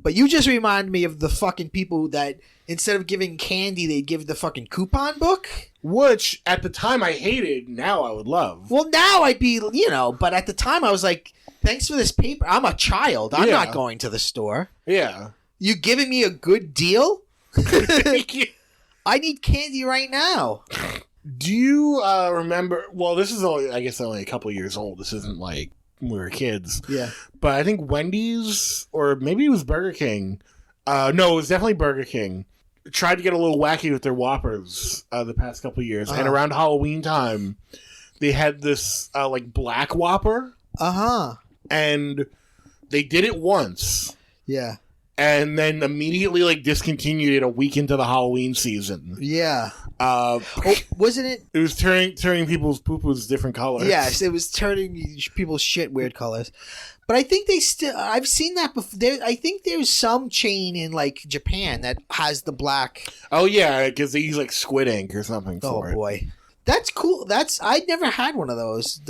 But you just remind me of the fucking people that instead of giving candy, they'd give the fucking coupon book. Which, at the time, I hated. Now I would love. Well, now I'd be, but at the time I was like, thanks for this paper. I'm a child. I'm not going to the store. Yeah. You giving me a good deal? I need candy right now. Do you remember... Well, this is only a couple of years old. This isn't like when we were kids. Yeah. But I think Wendy's, or maybe it was Burger King. No, it was definitely Burger King. Tried to get a little wacky with their Whoppers the past couple of years. And around Halloween time, they had this like black Whopper. And they did it once. Yeah. And then immediately like discontinued it a week into the Halloween season. Yeah. Wasn't it? It was turning people's poo-poos different colors. Yes, it was turning people's shit weird colors. But I think I've seen that before. I think there's some chain in like Japan that has the black. Oh yeah, because they use like squid ink or something for it. Oh boy, that's cool. I'd never had one of those.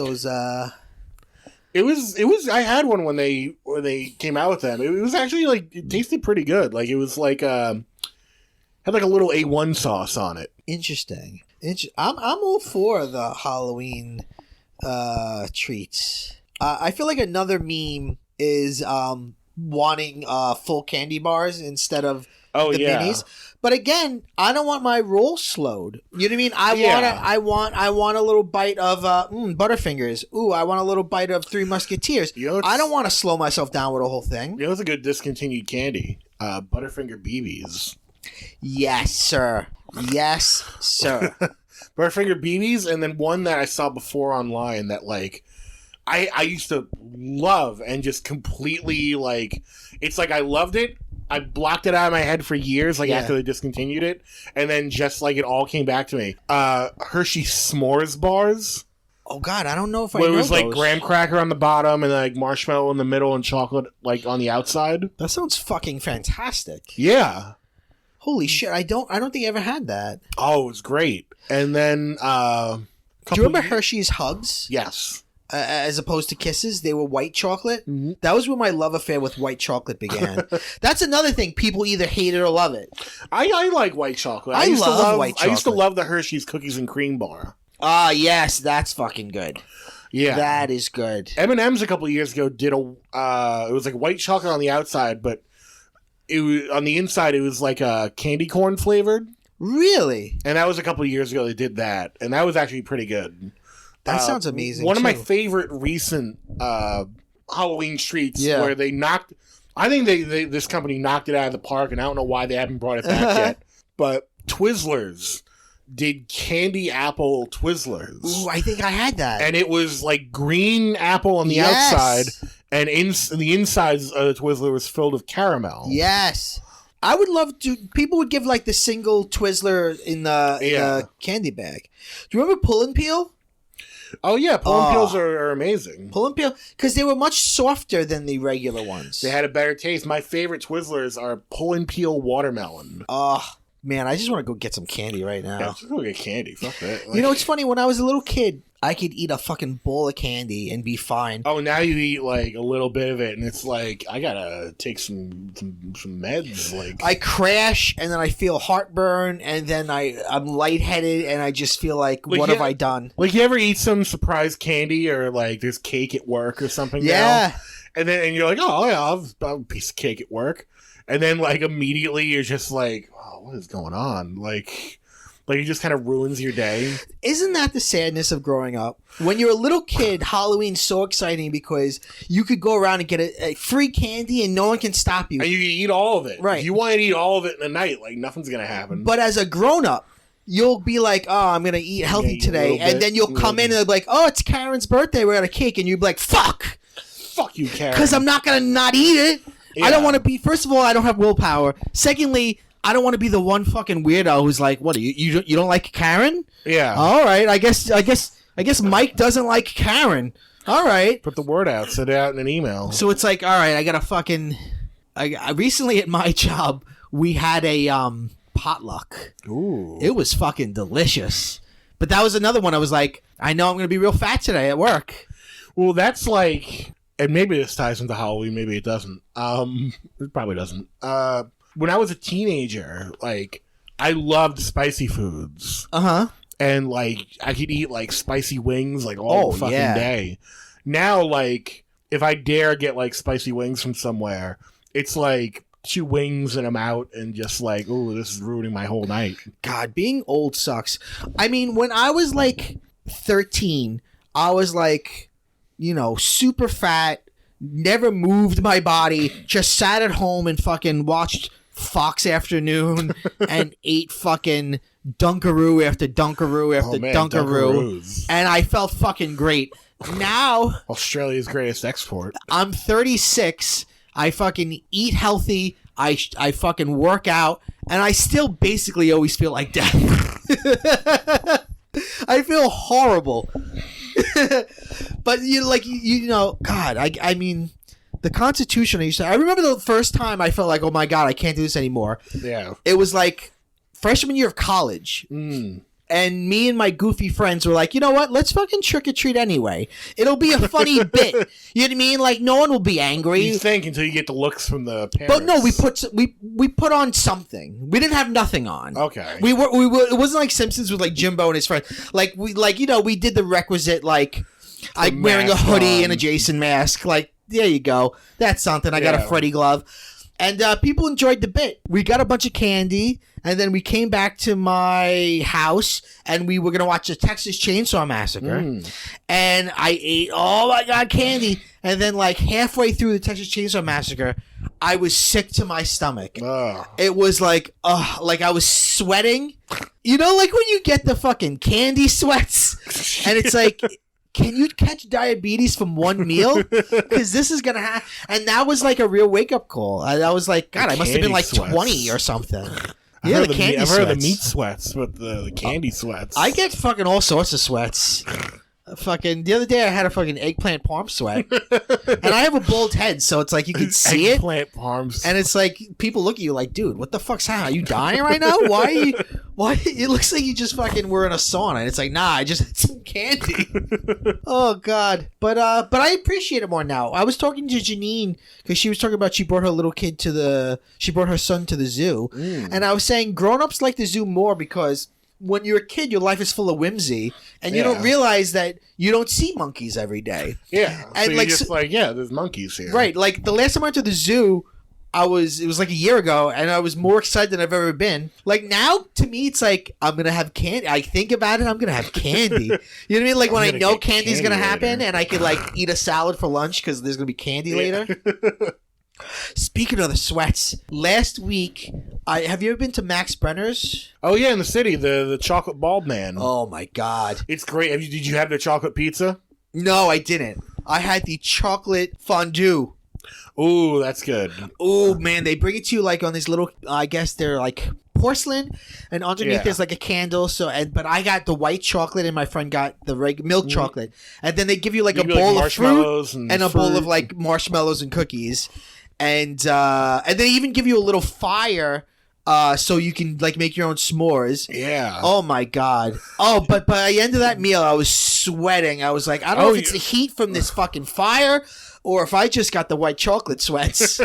It was. I had one when they came out with them. It was actually like it tasted pretty good. Like it was like had like a little A1 sauce on it. Interesting. I'm all for the Halloween treats. I feel like another meme is wanting full candy bars instead of the minis. But again, I don't want my roll slowed. You know what I mean? I want a little bite of Butterfingers. Ooh, I want a little bite of Three Musketeers. I don't want to slow myself down with a whole thing. You know, it's a good discontinued candy. Butterfinger BBs. Yes, sir. Yes, sir. Butterfinger BBs, and then one that I saw before online that like I used to love and just completely like it's like I loved it. I blocked it out of my head for years, like after they discontinued it, and then just like it all came back to me. Hershey S'mores bars. Oh God, I don't know if I know it was those. like graham cracker on the bottom and like marshmallow in the middle and chocolate like on the outside. That sounds fucking fantastic. Yeah. Holy shit! I don't think I ever had that. Oh, it was great. And then, do you remember Hershey's Hugs? Yes. As opposed to Kisses, they were white chocolate. Mm-hmm. That was where my love affair with white chocolate began. That's another thing. People either hate it or love it. I like white chocolate. I love white chocolate. I used to love the Hershey's Cookies and Cream bar. Ah, yes, that's fucking good. Yeah. That is good. M&M's a couple of years ago did it was like white chocolate on the outside, but it was on the inside it was like a candy corn flavored. Really? And that was a couple of years ago they did that, and that was actually pretty good. That sounds amazing. One of my favorite recent Halloween treats where they knocked. I think this company knocked it out of the park, and I don't know why they haven't brought it back yet. But Twizzlers did candy apple Twizzlers. Ooh, I think I had that. And it was like green apple on the outside, and the insides of the Twizzler was filled with caramel. Yes. I would love to. People would give like the single Twizzler in the candy bag. Do you remember Pull and Peel? Oh yeah, Pull and Peels are amazing. Pull and Peel, because they were much softer than the regular ones. They had a better taste. My favorite Twizzlers are Pull and Peel watermelon. Oh man, I just want to go get some candy right now. Yeah, just go get candy. Fuck that. You know, it's funny. When I was a little kid, I could eat a fucking bowl of candy and be fine. Oh, now you eat like a little bit of it, and it's like I gotta take some meds. Like I crash, and then I feel heartburn, and then I'm lightheaded, and I just feel like what have I done? Like you ever eat some surprise candy, or like there's cake at work or something? Yeah, now, and you're like, oh yeah, I'll have a piece of cake at work, and then like immediately you're just like, oh, what is going on? Like it just kind of ruins your day. Isn't that the sadness of growing up? When you're a little kid, Halloween's so exciting because you could go around and get a free candy and no one can stop you. And you can eat all of it. Right. If you want to eat all of it in a night, like nothing's going to happen. But as a grown-up, you'll be like, oh, I'm going to eat healthy today. And then you'll come in and they'll be like, oh, it's Karen's birthday. We're at a cake. And you'll be like, fuck. Fuck you, Karen. Because I'm not going to not eat it. Yeah. I don't want to be, first of all, I don't have willpower. Secondly, I don't want to be the one fucking weirdo who's like, what, you don't like Karen? Yeah. All right. I guess Mike doesn't like Karen. All right. Put the word out. Send it out in an email. So it's like, all right, I got to fucking... I recently at my job, we had a potluck. Ooh. It was fucking delicious. But that was another one I was like, I know I'm going to be real fat today at work. Well, that's like... And maybe this ties into Halloween, maybe it doesn't. It probably doesn't. When I was a teenager, like, I loved spicy foods. Uh-huh. And, like, I could eat, like, spicy wings, like, all fucking day. Now, like, if I dare get, like, spicy wings from somewhere, it's, like, 2 wings and I'm out and just, like, oh, this is ruining my whole night. God, being old sucks. I mean, when I was, like, 13, I was, like, you know, super fat, never moved my body, just sat at home and fucking watched Fox Afternoon and ate fucking Dunkaroo after Dunkaroo after Dunkaroo. And I felt fucking great. Now, Australia's greatest export. I'm 36. I fucking eat healthy. I fucking work out. And I still basically always feel like death. I feel horrible. But you know, God, I mean, the Constitution. I remember the first time I felt like, oh my God, I can't do this anymore. Yeah, it was like freshman year of college, and me and my goofy friends were like, you know what? Let's fucking trick or treat anyway. It'll be a funny bit. You know what I mean? Like no one will be angry. You think until you get the looks from the parents. But no, we put on something. We didn't have nothing on. Okay. We were. It wasn't like Simpsons with like Jimbo and his friends. Like we did the requisite like wearing a hoodie and a Jason mask. Like there you go. That's something. I got a Freddy glove. And people enjoyed the bit. We got a bunch of candy, and then we came back to my house, and we were going to watch the Texas Chainsaw Massacre. And I ate, oh my God, candy. And then like halfway through the Texas Chainsaw Massacre, I was sick to my stomach. It was like I was sweating. You know, like when you get the fucking candy sweats, and it's like... Can you catch diabetes from one meal? Because this is going to happen. And that was like a real wake-up call. I was like, God, I must have been like 20 or something. I've heard of the meat sweats, but the candy sweats. I get fucking all sorts of sweats. Fucking the other day I had a fucking eggplant parm sweat. And I have a bald head, so it's like you can see it. Eggplant parms. And it's like people look at you like, dude, what the fuck's happening? Are you dying right now? Why it looks like you just fucking were in a sauna. And it's like, nah, I just had some candy. Oh God. But I appreciate it more now. I was talking to Janine because she was talking about she brought her son to the zoo. And I was saying grown-ups like the zoo more because when you're a kid, your life is full of whimsy, and you don't realize that you don't see monkeys every day. Yeah, and so you're just there's monkeys here. Right, like the last time I went to the zoo, it was like a year ago, and I was more excited than I've ever been. Like now, to me, it's like I'm gonna have candy. I think about it, I'm gonna have candy. You know what I mean? Like when I know candy's gonna happen, and I could like eat a salad for lunch because there's gonna be candy later. Speaking of the sweats, last week, have you ever been to Max Brenner's? Oh yeah, in the city, the chocolate bald man. Oh my god, it's great. Did you have the chocolate pizza? No, I didn't. I had the chocolate fondue. Ooh, that's good. Ooh, man, they bring it to you like on these little, I guess they're like porcelain, and underneath there's like a candle. But I got the white chocolate, and my friend got the milk chocolate, and then they give you like a bowl of fruit and a bowl of like marshmallows and cookies, and they even give you a little fire. So you can like make your own s'mores. Yeah. Oh my god. Oh, but by the end of that meal, I was sweating. I was like, I don't know if it's the heat from this fucking fire, or if I just got the white chocolate sweats.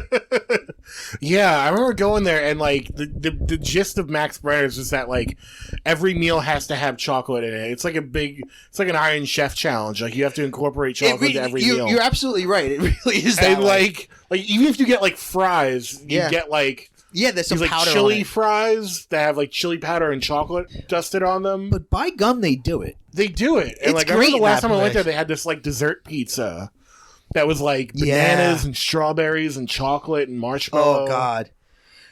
Yeah, I remember going there, and like the gist of Max Brenner's is that like every meal has to have chocolate in it. It's like an Iron Chef challenge. Like you have to incorporate chocolate into every meal. You're absolutely right. It really is that. And like even if you get like fries, you get like. Yeah, there's some powder chili on it. Fries that have like chili powder and chocolate dusted on them. But by gum, they do it. They do it. And like I remember the last time I went there, they had this like dessert pizza that was like bananas and strawberries and chocolate and marshmallow. Oh god,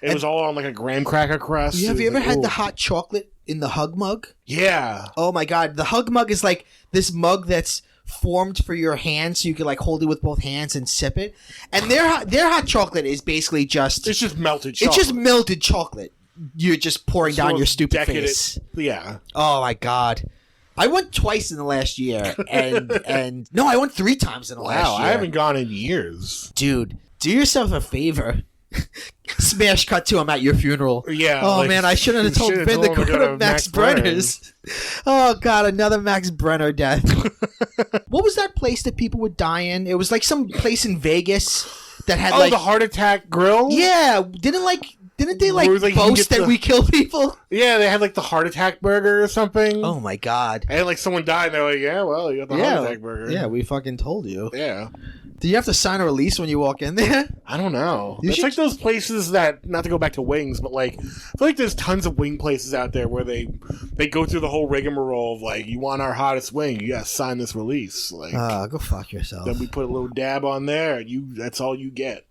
it was all on like a graham cracker crust. Have you ever had the hot chocolate in the Hug mug? Yeah. Oh my god, the Hug mug is like this mug that's formed for your hand, so you can like hold it with both hands and sip it. And their hot chocolate is basically it's just melted chocolate. It's just melted chocolate. You're just pouring down your stupid face. Yeah. Oh my god. I went twice in the last year, and no, I went 3 times in the last year. Wow, I haven't gone in years. Dude, do yourself a favor. Smash cut to him at your funeral. Yeah. Oh man, I shouldn't have told Ben to go to Max Brenner's. Oh god, another Max Brenner death. What was that place that people would die in? It was like some place in Vegas that had like the Heart Attack Grill. Yeah, didn't they boast that we kill people? Yeah, they had like the Heart Attack Burger or something. Oh my god. And like someone died, and they're like, yeah, well, you got the Heart Attack Burger. Yeah, we fucking told you. Yeah. Do you have to sign a release when you walk in there? I don't know. It's like those places that, not to go back to wings, but like, I feel like there's tons of wing places out there where they go through the whole rigmarole of like, you want our hottest wing, you gotta sign this release. Like, go fuck yourself. Then we put a little dab on there, and that's all you get.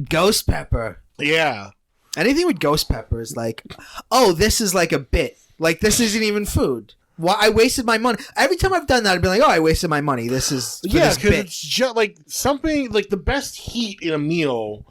Ghost pepper. Yeah. Anything with ghost pepper is like, oh, this is like a bit. Like, this isn't even food. Why I wasted my money. Every time I've done that, I've been like, oh, I wasted my money. This is because it's just like something like the best heat in a meal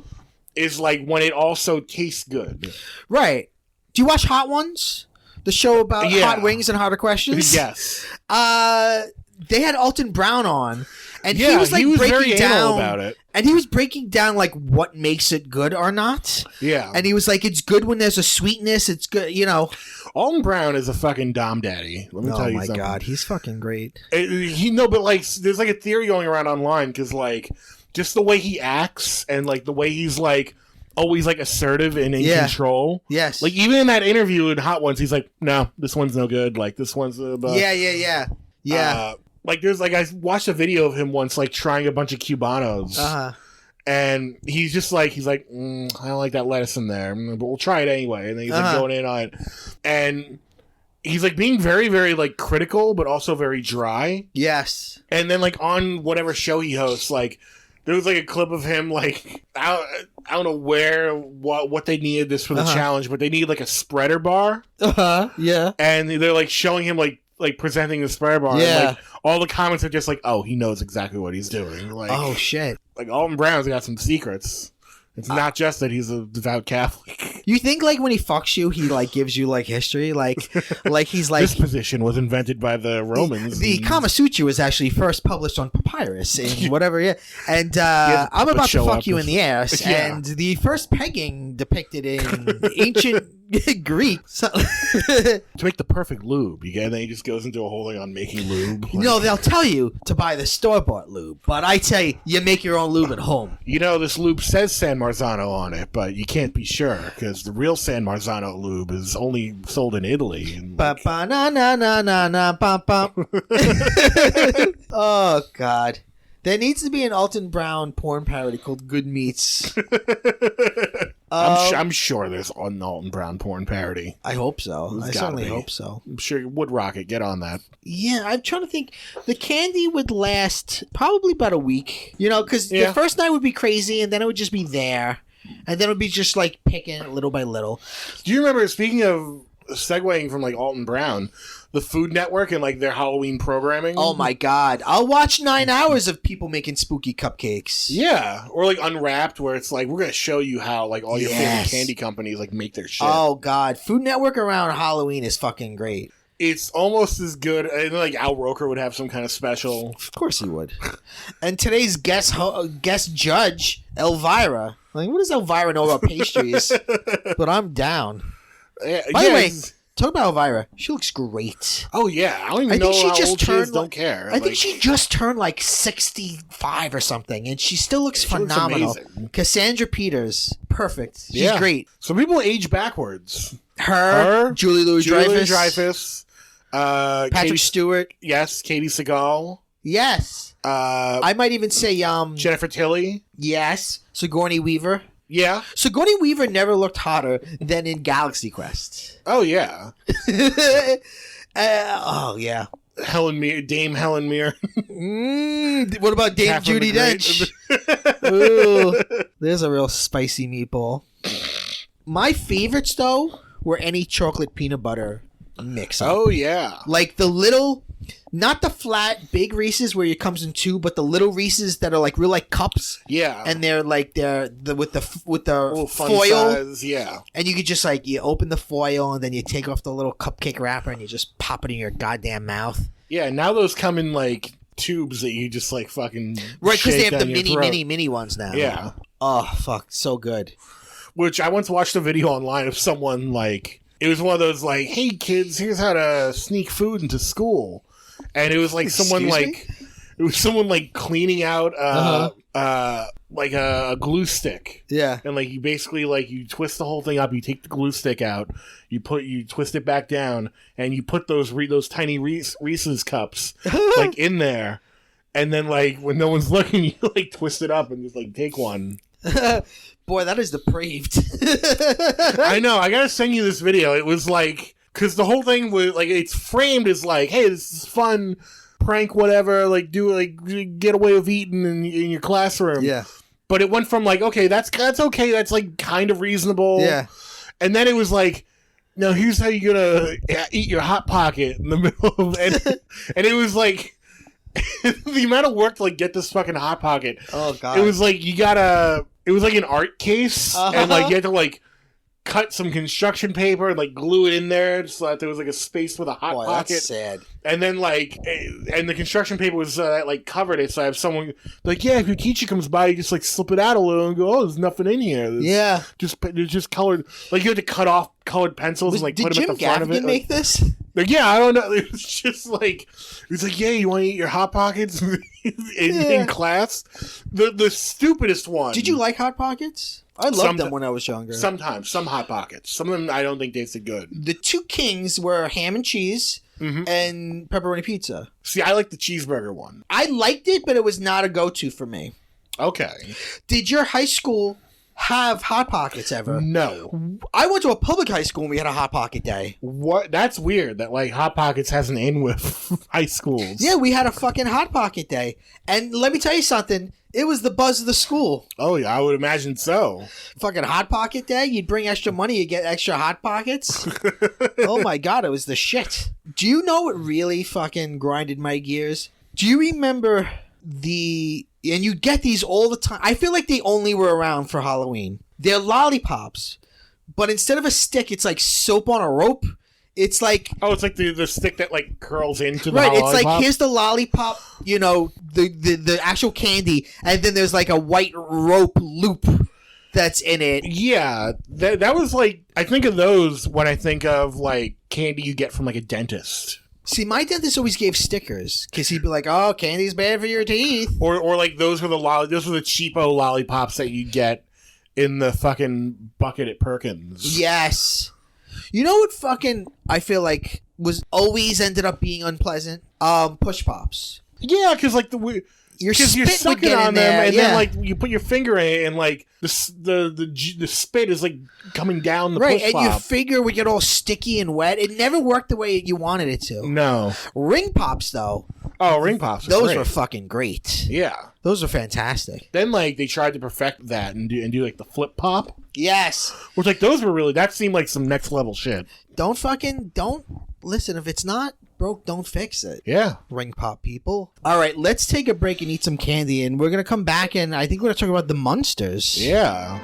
is like when it also tastes good. Right. Do you watch Hot Ones? The show about hot wings and hotter questions? Yes. They had Alton Brown on, and he was like breaking down about it. And he was breaking down like what makes it good or not. Yeah. And he was like, it's good when there's a sweetness. It's good, you know. Alton Brown is a fucking dom daddy. Let me tell you something. Oh my god, he's fucking great. But like, there's like a theory going around online because like, just the way he acts and like the way he's like always like assertive and in control. Yes. Like even in that interview in Hot Ones, he's like, no, this one's no good. Like this one's yeah. Like there's like I watched a video of him once like trying a bunch of Cubanos. And he's just like, I don't like that lettuce in there, but we'll try it anyway. And then he's like going in on it. And he's like being very, very like critical, but also very dry. Yes. And then like on whatever show he hosts, like there was like a clip of him like, I don't know what they needed this for the challenge, but they needed like a spreader bar. Yeah. And they're like showing him like presenting the spreader bar. Yeah. And, like, all the comments are just like, oh, he knows exactly what he's doing. Like, oh shit. Like Alton Brown's got some secrets. It's not just that he's a devout Catholic. You think like when he fucks you, he like gives you like history, like he's like this position was invented by the Romans. The Kama Sutra was actually first published on papyrus in whatever. Yeah, and I'm about to fuck you in the ass. Yeah. And the first pegging depicted in ancient Greek. To make the perfect lube, and then he just goes into a whole thing on making lube. They'll tell you to buy the store-bought lube, but I say you make your own lube at home. This lube says San Marzano on it, but you can't be sure because the real San Marzano lube is only sold in Italy. And Oh, God. There needs to be an Alton Brown porn parody called Good Meats. I'm sure there's an Alton Brown porn parody. I hope so. I certainly hope so. I'm sure Wood Rocket, get on that. Yeah, I'm trying to think. The candy would last probably about a week. Because the first night would be crazy, and then it would just be there. And then it would be just like picking it little by little. Do you remember, speaking of segueing from like Alton Brown, the Food Network and like their Halloween programming? Oh my God. I'll watch 9 hours of people making spooky cupcakes. Yeah. Or like Unwrapped, where it's like, we're going to show you how like all your favorite candy companies like make their shit. Oh God. Food Network around Halloween is fucking great. It's almost as good. And like Al Roker would have some kind of special. Of course he would. And today's guest judge, Elvira. Like, what does Elvira know about pastries? But I'm down. By the way, talk about Elvira. She looks great. Oh, yeah. I don't even know how old she is. Don't care. I think she just turned like 65 or something, and she still looks phenomenal. Cassandra Peters. Perfect. She's great. So people age backwards. Her Julie Louis-Dreyfus. Patrick Stewart. Yes. Katie Seagal. Yes. I might even say Jennifer Tilly. Yes. Sigourney Weaver. Yeah. Sigourney Weaver never looked hotter than in Galaxy Quest. Oh, yeah. Oh, yeah. Dame Helen Mirren. What about Dame Catherine Judi Dench? Ooh, there's a real spicy meatball. My favorites, though, were any chocolate peanut butter mix. Oh, yeah. Like the little... Not the flat big Reese's where it comes in two, but the little Reese's that are like real like cups. Yeah, and they're with the foil. Size, yeah, and you could just like you open the foil and then you take off the little cupcake wrapper and you just pop it in your goddamn mouth. Yeah, now those come in like tubes that you just like fucking because they have the mini ones now. Yeah. Oh fuck, so good. Which I once watched a video online of someone like it was one of those like, hey kids, here's how to sneak food into school. And it was like someone cleaning out like a glue stick. Yeah. And like you basically like you twist the whole thing up, you take the glue stick out, you twist it back down, and you put those tiny Reese's cups like in there. And then like when no one's looking, you like twist it up and just like take one. Boy, that is depraved. I know. I gotta send you this video. It was like, because the whole thing was like, it's framed as like, hey, this is fun, prank, whatever, like do like get away with eating in your classroom. Yeah. But it went from like, okay, that's okay, that's like kind of reasonable. Yeah. And then it was like, now here's how you're gonna eat your Hot Pocket in the middle of and it was like the amount of work to like get this fucking Hot Pocket. Oh god. It was like it was like an art case, and like you had to like cut some construction paper and like glue it in there so that there was like a space for the Hot Pocket. That's sad. And then like, and the construction paper was like covered it, so I have someone like, yeah, if your teacher comes by, you just like slip it out a little and go, oh, there's nothing in here. There's just colored, like you had to cut off colored pencils and like put them at the front of it. Did Jim Gaffigan make this? Like, yeah, I don't know. It was just like, it was like, yeah, you want to eat your Hot Pockets in class? The stupidest one. Did you like Hot Pockets? I loved them when I was younger. Sometimes, some Hot Pockets. Some of them I don't think tasted good. The two kings were ham and cheese and pepperoni pizza. See, I like the cheeseburger one. I liked it, but it was not a go-to for me. Okay. Did your high school have Hot Pockets ever? No. I went to a public high school and we had a Hot Pocket day. What? That's weird that like Hot Pockets has an in with high schools. Yeah, we had a fucking Hot Pocket day. And let me tell you something. It was the buzz of the school. Oh, yeah, I would imagine so. Fucking Hot Pocket day? You'd bring extra money, you get extra Hot Pockets? Oh my god, it was the shit. Do you know what really fucking grinded my gears? Do you remember and you get these all the time. I feel like they only were around for Halloween. They're lollipops, but instead of a stick, it's like soap on a rope. It's like... Oh, it's like the stick that like curls into the right, lollipop? It's like, here's the lollipop, the actual candy, and then there's like a white rope loop that's in it. Yeah, that was like, I think of those when I think of like candy you get from like a dentist. See, my dentist always gave stickers because he'd be like, "Oh, candy's bad for your teeth," or like those were the cheapo lollipops that you get in the fucking bucket at Perkins. Yes. You know what fucking I feel like was always ended up being unpleasant? Push pops. Yeah, because like you're sucking on them, and then like you put your finger in it, and like the spit is like coming down the push pop. And your finger would get all sticky and wet. It never worked the way you wanted it to. No. Ring pops though. Oh, ring pops. Those were fucking great. Yeah. Those were fantastic. Then like they tried to perfect that and do like the flip pop. Yes. Which like those were really, that seemed like some next level shit. Don't listen, if it's not broke, don't fix it. Yeah. Ring pop people. All right, let's take a break and eat some candy, and we're going to come back, and I think we're going to talk about the Munsters. Yeah.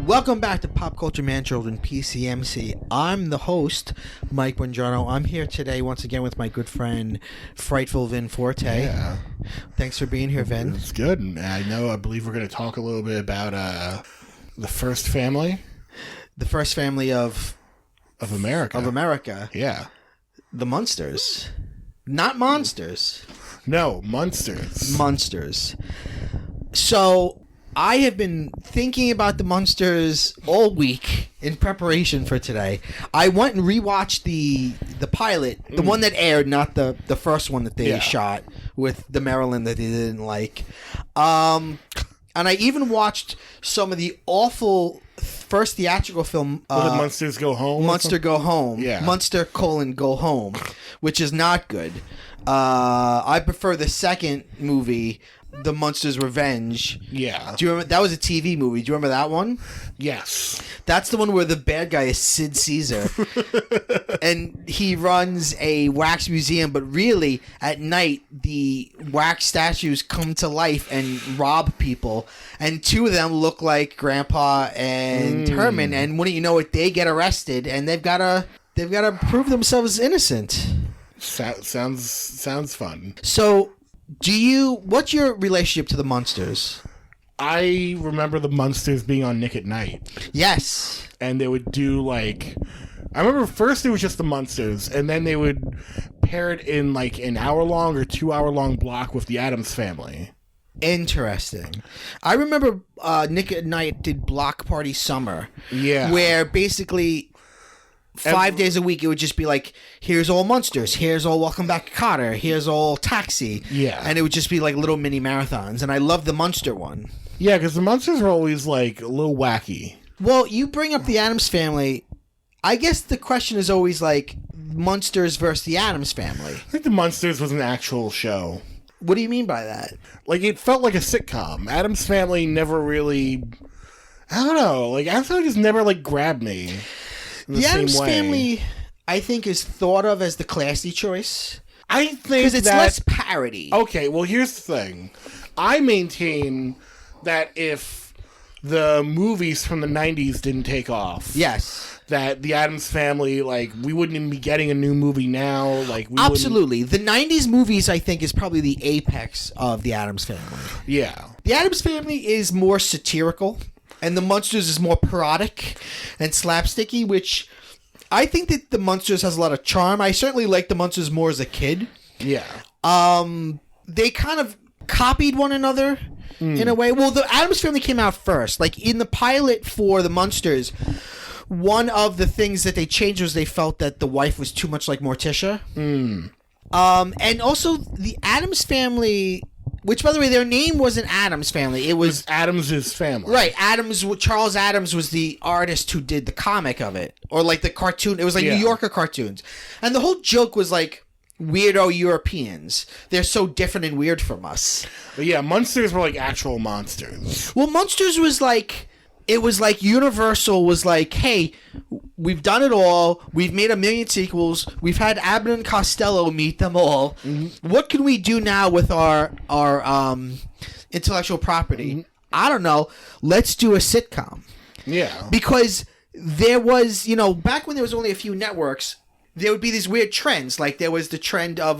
Welcome back to Pop Culture Man Children PCMC. I'm the host, Mike Buongiorno. I'm here today once again with my good friend, Frightful Vin Forte. Yeah. Thanks for being here, Vin. It's good. I believe we're going to talk a little bit about the first family. The first family of America. Of America. Yeah. The Munsters. Not monsters. No, Munsters. Munsters. So I have been thinking about the Munsters all week in preparation for today. I went and rewatched the pilot, the one that aired, not the first one that they shot with the Maryland that they didn't like. And I even watched some of the awful first theatrical film. Was it Munsters Go Home? Munster Go Home. Yeah. Munster: Go Home, which is not good. I prefer the second movie, The Munsters Revenge. Yeah. Do you remember that was a TV movie? Do you remember that one? Yes. That's the one where the bad guy is Sid Caesar. And he runs a wax museum, but really at night the wax statues come to life and rob people. And two of them look like Grandpa and Herman, and wouldn't you know it, they get arrested and they've gotta prove themselves innocent. Sounds fun. So what's your relationship to the Munsters? I remember the Munsters being on Nick at Night. Yes. And they would do like, I remember first it was just the Munsters, and then they would pair it in like an hour-long or 2-hour-long block with the Addams Family. Interesting. I remember Nick at Night did Block Party Summer. Yeah. Where basically 5 days a week, it would just be like, here's all Munsters, here's all Welcome Back Kotter, here's all Taxi. Yeah. And it would just be like little mini marathons. And I love the Munster one. Yeah, because the Munsters were always like a little wacky. Well, you bring up the Addams Family. I guess the question is always like Munsters versus the Addams Family. I think the Munsters was an actual show. What do you mean by that? Like, it felt like a sitcom. Addams Family never really, I don't know, like Addams Family just never like grabbed me. The Addams Family, I think, is thought of as the classy choice. I think because it's less parody. Okay, well, here's the thing. I maintain that if the movies from the 90s didn't take off, yes, that the Addams Family, like, we wouldn't even be getting a new movie now. Like, absolutely, the 90s movies, I think, is probably the apex of the Addams Family. Yeah, the Addams Family is more satirical, and the Munsters is more parodic and slapsticky, which I think that the Munsters has a lot of charm. I certainly liked the Munsters more as a kid. Yeah. They kind of copied one another in a way. Well, the Addams Family came out first. Like, in the pilot for the Munsters, one of the things that they changed was they felt that the wife was too much like Morticia. And also, the Addams Family, which, by the way, their name wasn't Addams Family. It was Addams' family. Right. Charles Addams was the artist who did the comic of it. Or, like, the cartoon. It was like New Yorker cartoons. And the whole joke was, like, weirdo Europeans. They're so different and weird from us. But yeah, Munsters were like actual monsters. Well, Munsters was like, it was like Universal was like, hey, We've done it all. We've made a million sequels. We've had Abbott and Costello meet them all. Mm-hmm. What can we do now with our intellectual property? Mm-hmm. I don't know. Let's do a sitcom. Yeah. Because there was, back when there was only a few networks, there would be these weird trends. Like there was the trend of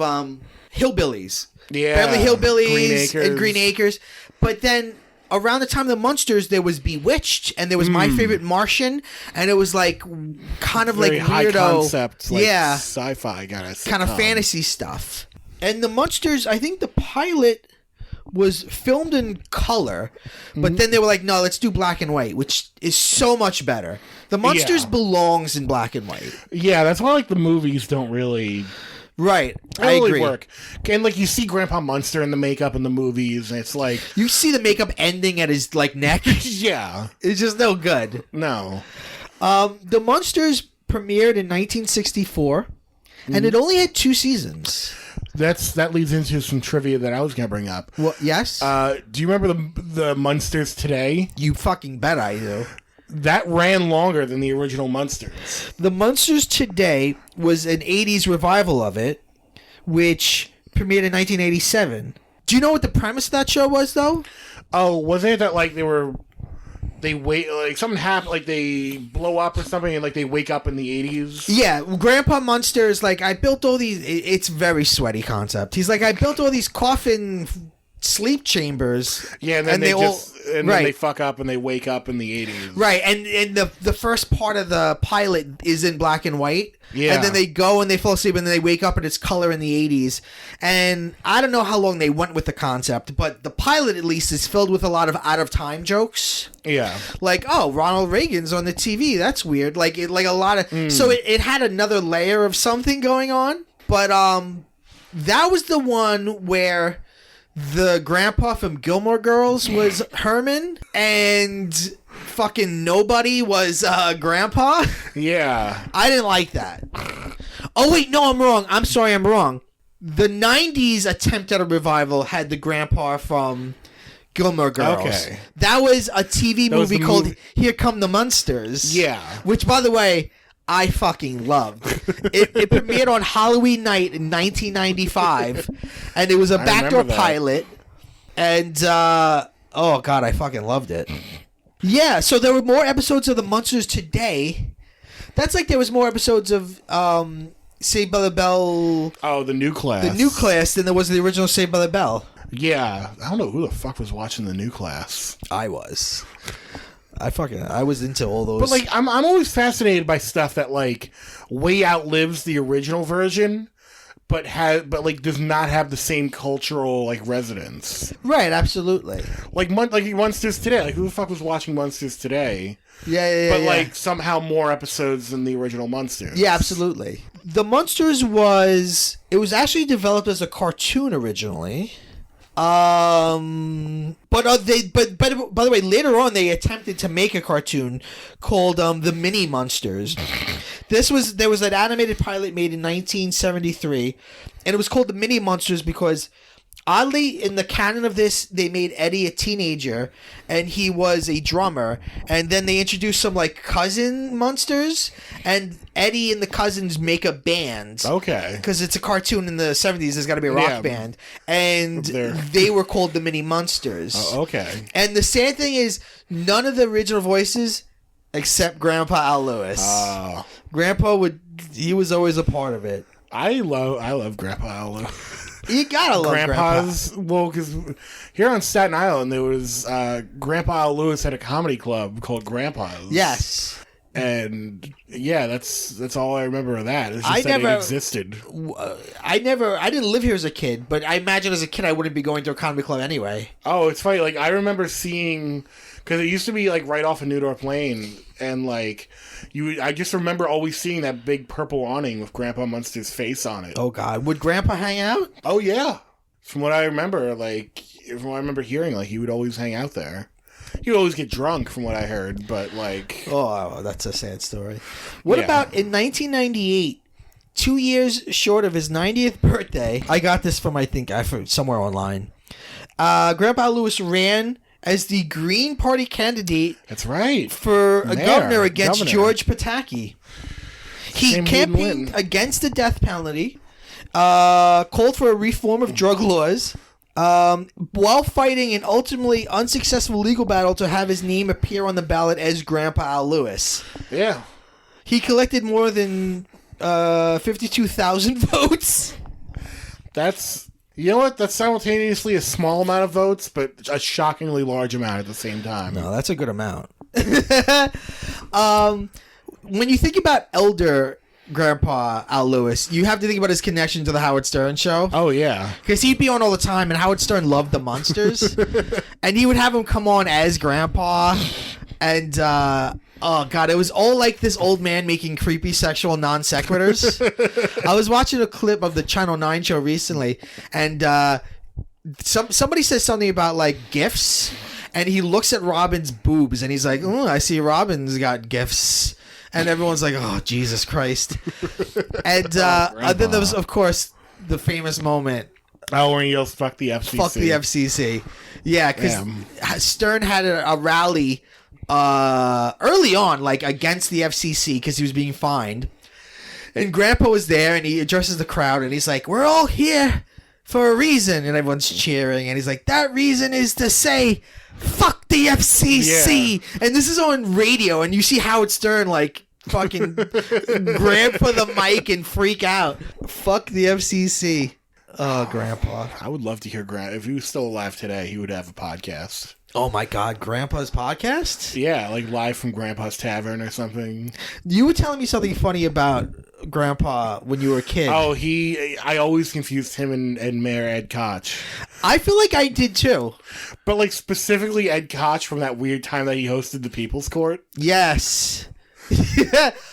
hillbillies. Yeah. Beverly Hillbillies and Green Acres. But then around the time of the Munsters, there was Bewitched, and there was My Favorite Martian, and it was like kind of very like high weirdo, concept, like sci-fi kind of fantasy stuff. And the Munsters, I think the pilot was filmed in color, but then they were like, no, let's do black and white, which is so much better. The Munsters belongs in black and white. Yeah, that's why the movies don't really. Right, I agree. Work. And you see Grandpa Munster in the makeup in the movies, and it's like you see the makeup ending at his neck. Yeah, it's just no good. No. The Munsters premiered in 1964, and it only had 2 seasons. That leads into some trivia that I was going to bring up. Well, yes. Do you remember the Munsters Today? You fucking bet I do. That ran longer than the original Munsters. The Munsters Today was an 80s revival of it, which premiered in 1987. Do you know what the premise of that show was, though? Oh, was it that something happened, they blow up or something, and they wake up in the 80s? Yeah, Grandpa Munster is I built all these. It's very sweaty concept. He's I built all these coffin sleep chambers. Yeah, and then then they fuck up and they wake up in the 80s. Right, and the first part of the pilot is in black and white. Yeah. And then they go and they fall asleep and then they wake up and it's color in the 80s. And I don't know how long they went with the concept, but the pilot at least is filled with a lot of out-of-time jokes. Yeah. Ronald Reagan's on the TV. That's weird. A lot of... So it had another layer of something going on. But that was the one where... the grandpa from Gilmore Girls was Herman, and fucking nobody was grandpa. Yeah. I didn't like that. Oh, wait, no, I'm wrong. I'm sorry, I'm wrong. The 90s attempt at a revival had the grandpa from Gilmore Girls. Okay. That was a TV movie called Here Come the Munsters. Yeah. Which, by the way... I fucking loved. It premiered on Halloween night in 1995, and it was a backdoor pilot. And oh god, I fucking loved it. Yeah, so there were more episodes of the Munsters Today. That's there was more episodes of Saved by the Bell. Oh, the Nucleus. The Nucleus than there was the original Saved by the Bell. Yeah, I don't know who the fuck was watching the Nucleus. I was. I was into all those. But I'm always fascinated by stuff that way outlives the original version, but does not have the same cultural resonance. Right, absolutely. Munsters Today. Who the fuck was watching Munsters Today? Yeah. But somehow more episodes than the original Munsters. Yeah, absolutely. The Munsters was actually developed as a cartoon originally. But by the way, later on they attempted to make a cartoon called the Mini Munsters. There was an animated pilot made in 1973, and it was called the Mini Munsters because oddly in the canon of this they made Eddie a teenager and he was a drummer, and then they introduced some cousin monsters, and Eddie and the cousins make a band. Okay. Because it's a cartoon in the 70s, there's got to be a rock band. And they were called the Mini Munsters. Oh, okay. And the sad thing is, none of the original voices except Grandpa Al Lewis. Oh. Grandpa he was always a part of it. I love Grandpa Al Lewis. You gotta love Grandpa's. Grandpa. Well, because here on Staten Island, there was Grandpa Al Lewis had a comedy club called Grandpa's. Yes. And yeah, that's all I remember of that. It's just that it existed. I didn't live here as a kid, but I imagine as a kid I wouldn't be going to a comedy club anyway. Oh, it's funny. I remember seeing, because it used to be right off of New Dorp Lane, and I just remember always seeing that big purple awning with Grandpa Munster's face on it. Oh God, would Grandpa hang out? Oh yeah, from what I remember, hearing, he would always hang out there. He would always get drunk, from what I heard, but oh, that's a sad story. What about in 1998, 2 years short of his 90th birthday? I got this from somewhere online. Grandpa Lewis ran as the Green Party candidate. That's right. For a governor against George Pataki. He campaigned against the death penalty, called for a reform of drug laws, while fighting an ultimately unsuccessful legal battle to have his name appear on the ballot as Grandpa Al Lewis. Yeah. He collected more than 52,000 votes. That's, you know what? That's simultaneously a small amount of votes, but a shockingly large amount at the same time. No, that's a good amount. When you think about elder Grandpa Al Lewis, you have to think about his connection to the Howard Stern show. Oh, yeah. Because he'd be on all the time, and Howard Stern loved the Munsters. And he would have him come on as Grandpa. And, oh, God, it was all like this old man making creepy sexual non sequiturs. I was watching a clip of the Channel 9 show recently, and somebody says something about, like, gifts. And he looks at Robin's boobs, and he's like, oh, I see Robin's got gifts. And everyone's like, oh, Jesus Christ. And then there was, of course, the famous moment. Oh, when he yells, fuck the FCC. Fuck the FCC. Yeah, because Stern had a rally early on, like, against the FCC because he was being fined. And Grandpa was there, and he addresses the crowd, and he's like, we're all here for a reason. And everyone's cheering. And he's like, that reason is to say... fuck the FCC. Yeah. And this is on radio, and you see Howard Stern like fucking grab for the mic and freak out. Fuck the FCC. Oh, Grandpa. I would love to hear Grandpa. If he was still alive today, he would have a podcast. Oh my God, Grandpa's podcast? Yeah, like live from Grandpa's Tavern or something. You were telling me something funny about Grandpa when you were a kid. Oh, I always confused him and Mayor Ed Koch. I feel like I did too. But like specifically Ed Koch from that weird time that he hosted the People's Court. Yes.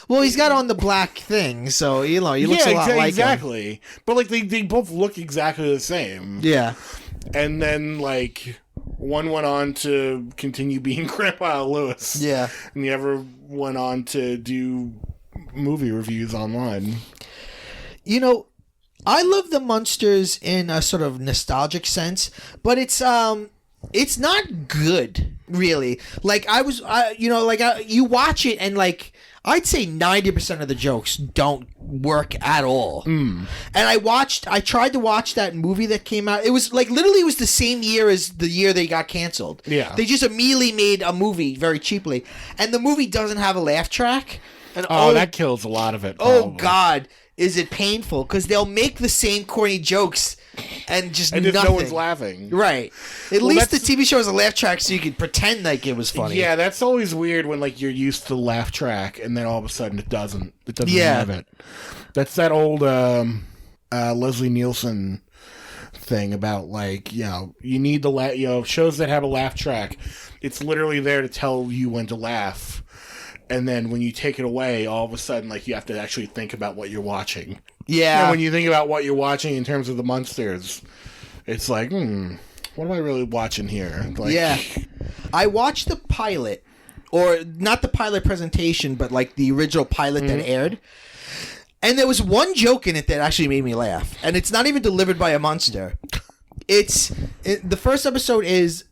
Well, he's got on the black thing, so he looks a lot like exactly. him. But like they both look exactly the same. Yeah. And then like one went on to continue being Grandpa Lewis. Yeah. And the other went on to do movie reviews online. You know, I love the Munsters in a sort of nostalgic sense, but it's not good, really. Like you watch it and like I'd say 90% of the jokes don't work at all. And I tried to watch that movie that came out. It was like literally it was the same year as the year they got canceled. Yeah. They just immediately made a movie very cheaply. And the movie doesn't have a laugh track. And that kills a lot of it. Probably. Oh God, is it painful? Because they'll make the same corny jokes and just nothing. No one's laughing. Right. At least the TV show has a laugh track so you can pretend like it was funny. Yeah, that's always weird when like you're used to the laugh track and then all of a sudden it doesn't. It doesn't have it. That's that old Leslie Nielsen thing about like, you need the shows that have a laugh track. It's literally there to tell you when to laugh. And then when you take it away, all of a sudden, like, you have to actually think about what you're watching. Yeah. And when you think about what you're watching in terms of the Munsters, it's like, what am I really watching here? Like, yeah. I watched the pilot, or not the pilot presentation, but, like, the original pilot that aired. And there was one joke in it that actually made me laugh. And it's not even delivered by a Munster. The first episode is...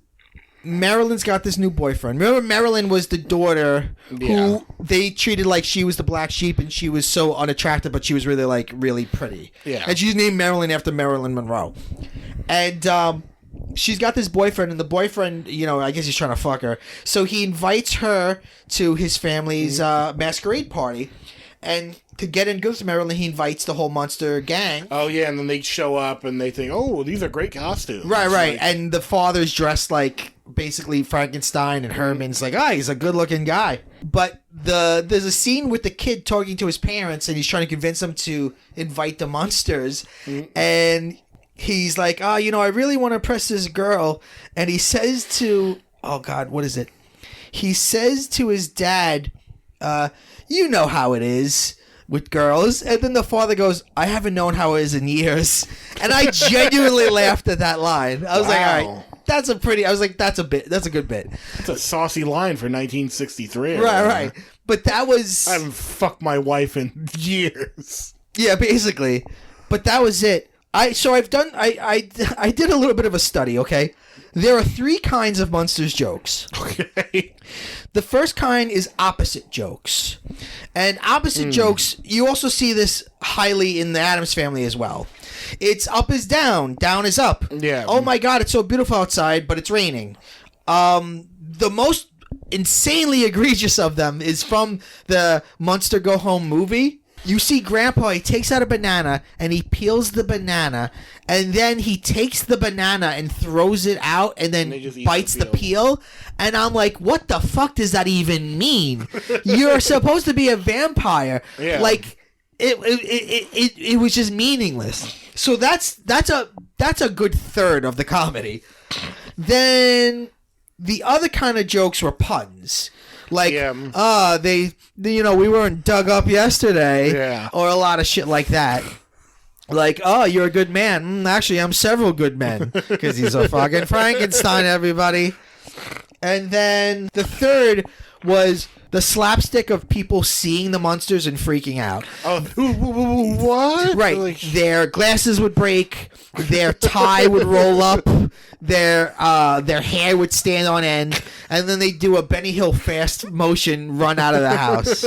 Marilyn's got this new boyfriend. Remember, Marilyn was the daughter who they treated like she was the black sheep, and she was so unattractive, but she was really like really pretty. Yeah, and she's named Marilyn after Marilyn Monroe. And she's got this boyfriend, and the boyfriend, I guess he's trying to fuck her. So he invites her to his family's masquerade party, and to get in good to Marilyn, he invites the whole Munster gang. Oh yeah, and then they show up and they think, oh, these are great costumes. Right. Like, and the father's dressed like basically Frankenstein, and Herman's like, he's a good-looking guy. But there's a scene with the kid talking to his parents, and he's trying to convince them to invite the Munsters. And he's like, I really want to impress this girl. And he says to, oh God, what is it? He says to his dad, you know how it is with girls. And then the father goes, I haven't known how it is in years. And I genuinely laughed at that line. I was like, all right. That's a good bit. It's a saucy line for 1963. Right. But that was... I haven't fucked my wife in years. Yeah, basically. But that was it. I did a little bit of a study, okay? There are 3 kinds of Munsters jokes. Okay. The first kind is opposite jokes. And opposite jokes, you also see this highly in the Addams Family as well. It's up is down, down is up. Yeah. Oh my God, it's so beautiful outside, but it's raining. The most insanely egregious of them is from the Munster Go Home movie. You see Grandpa, he takes out a banana, and he peels the banana, and then he takes the banana and throws it out, and then bites the peel. And I'm like, what the fuck does that even mean? You're supposed to be a vampire. Yeah. Like, it was just meaningless. So that's a good third of the comedy. Then the other kind of jokes were puns. Like, we weren't dug up yesterday. Yeah. Or a lot of shit like that. Like, oh, you're a good man. Actually, I'm several good men. Because he's a fucking Frankenstein, everybody. And then the third was the slapstick of people seeing the Munsters and freaking out. Oh, what? Right. Like, their glasses would break. Their tie would roll up. Their hair would stand on end. And then they'd do a Benny Hill fast motion run out of the house.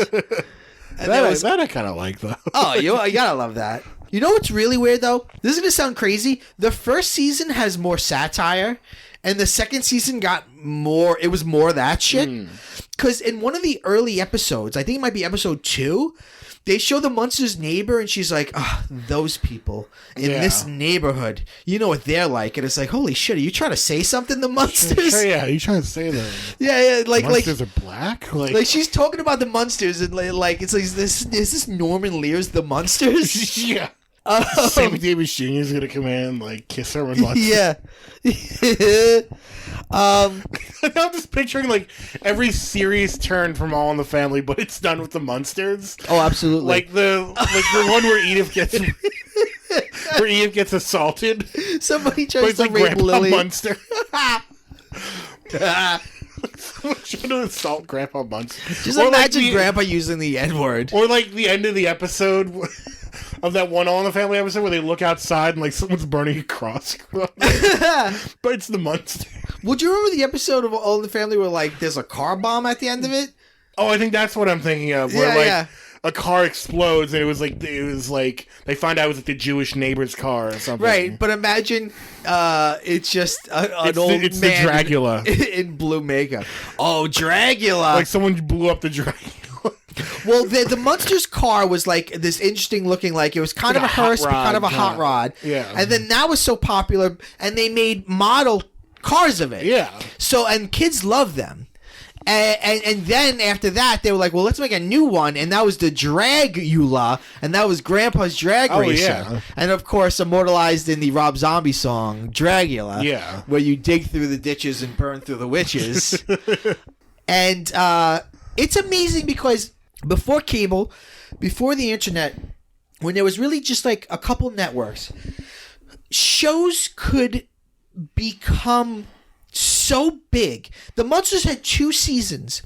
That I kind of like, though. Oh, you gotta love that. You know what's really weird, though? This is going to sound crazy. The first season has more satire, and the second season it was more of that shit. Because in one of the early episodes, I think it might be episode 2, they show the Munsters' neighbor, and she's like, those people in this neighborhood, you know what they're like. And it's like, holy shit, are you trying to say something, the Munsters? Yeah, are you trying to say that? Yeah, like Munsters are black? Like she's talking about the Munsters, and like it's like, is this Norman Lear's The Munsters? Yeah. Sammy Davis Jr. is gonna come in and like kiss her and Munsters. Yeah. I'm just picturing like every serious turn from All in the Family, but it's done with the Munsters. Oh, absolutely. Like the one where Edith gets assaulted. Somebody tries to like rape Grandpa Lily. Munster. Someone's trying to assault Grandpa Munster. Just imagine Grandpa using the N-word. Or like the end of the episode of that one All in the Family episode where they look outside and like someone's burning a cross. But it's the Munster. Would you remember the episode of All in the Family where like there's a car bomb at the end of it? Oh, I think that's what I'm thinking of. Where a car explodes and it was like they find out it was like the Jewish neighbor's car or something. Right, but imagine it's just an old man. It's the Dragula in blue makeup. Oh, Dragula! Like someone blew up the Dragula. Well, the Munsters' car was like this interesting looking, like it was kind of a hearse, but kind of a hot rod. Yeah. And then that was so popular, and they made model cars of it. Yeah. So, and kids loved them. And then after that, they were like, well, let's make a new one. And that was the Dragula. And that was Grandpa's drag racer. Yeah. And, of course, immortalized in the Rob Zombie song, Dragula. Yeah. Where you dig through the ditches and burn through the witches. And it's amazing because before cable, before the internet, when there was really just like a couple networks, shows could become so big. The Munsters had 2 seasons.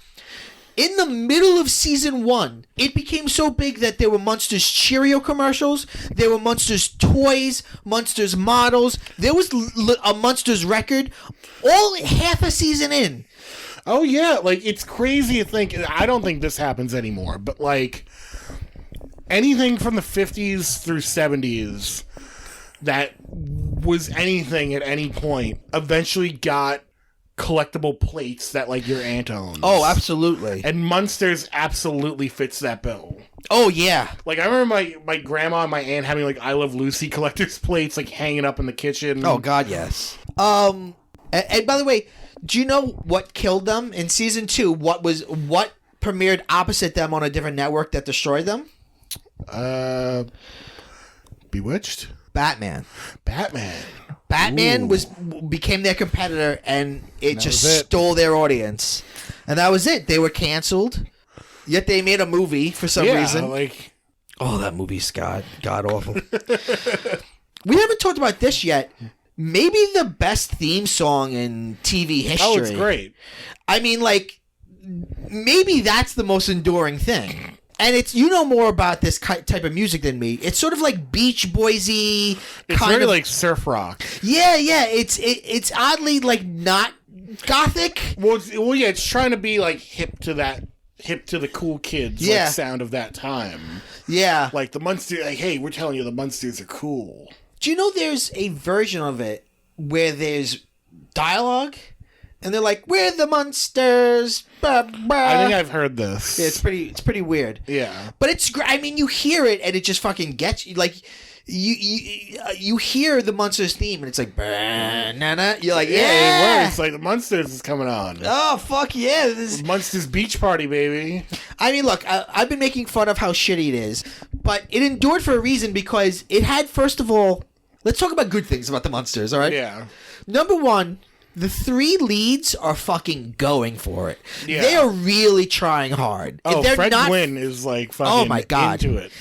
In the middle of season 1, it became so big that there were Munsters Cheerio commercials, there were Munsters toys, Munsters models, there was a Munsters record, all half a season in. Oh yeah, like it's crazy to think. I don't think this happens anymore, but like anything from the 50s through 70s that was anything at any point eventually got collectible plates that like your aunt owns. Oh, absolutely. And Munsters absolutely fits that bill. Oh yeah. Like I remember my grandma and my aunt having like I Love Lucy collector's plates like hanging up in the kitchen. Oh god, yes. And by the way, do you know what killed them in season 2? What premiered opposite them on a different network that destroyed them? Bewitched? Batman Ooh. became their competitor, and it just stole their audience, and that was it. They were canceled, yet they made a movie for some reason. Like, oh, that movie's god awful. We haven't talked about this yet. Maybe the best theme song in TV history. Oh, it's great. I mean, like, maybe that's the most enduring thing. And it's, you know more about this type of music than me. It's sort of like Beach Boysy. It's very like surf rock. Yeah. It's oddly like not gothic. Well, yeah. It's trying to be like hip to the cool kids like, sound of that time. Yeah. Like the Munsters. Like, hey, we're telling you the Munsters are cool. Do you know there's a version of it where there's dialogue? And they're like, "We're the Munsters." Bah, bah. I think I've heard this. Yeah, it's pretty weird. Yeah, but it's great. I mean, you hear it and it just fucking gets you. Like you hear the Munsters theme and it's like, bah, na na. You're like, yeah. It's like the Munsters is coming on. Oh fuck yeah! This Munsters beach party, baby. I mean, look, I've been making fun of how shitty it is, but it endured for a reason because it had, first of all, let's talk about good things about the Munsters. All right. Yeah. Number one. The 3 leads are fucking going for it. Yeah. They are really trying hard. Oh, they're Fred Gwynn is like fucking oh my God. into it.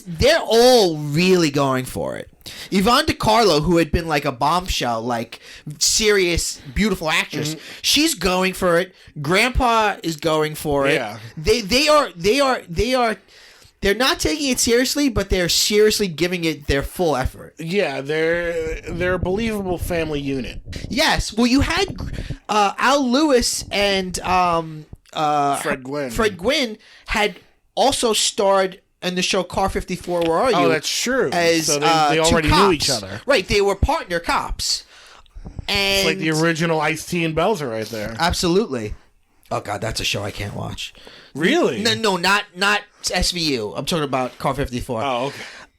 They're all really going for it. Yvonne DiCarlo, who had been like a bombshell, like serious, beautiful actress, she's going for it. Grandpa is going for it. Yeah. They're not taking it seriously, but they're seriously giving it their full effort. Yeah, they're a believable family unit. Yes. Well, you had Al Lewis and Fred Gwynn. Fred Gwynn had also starred in the show Car 54, Where Are You? Oh, that's true. As, so they already knew each other. Right, they were partner cops. And it's like the original Ice-T and Belzer right there. Absolutely. Oh, God, that's a show I can't watch. Really? No, not SVU. I'm talking about Car 54. Oh,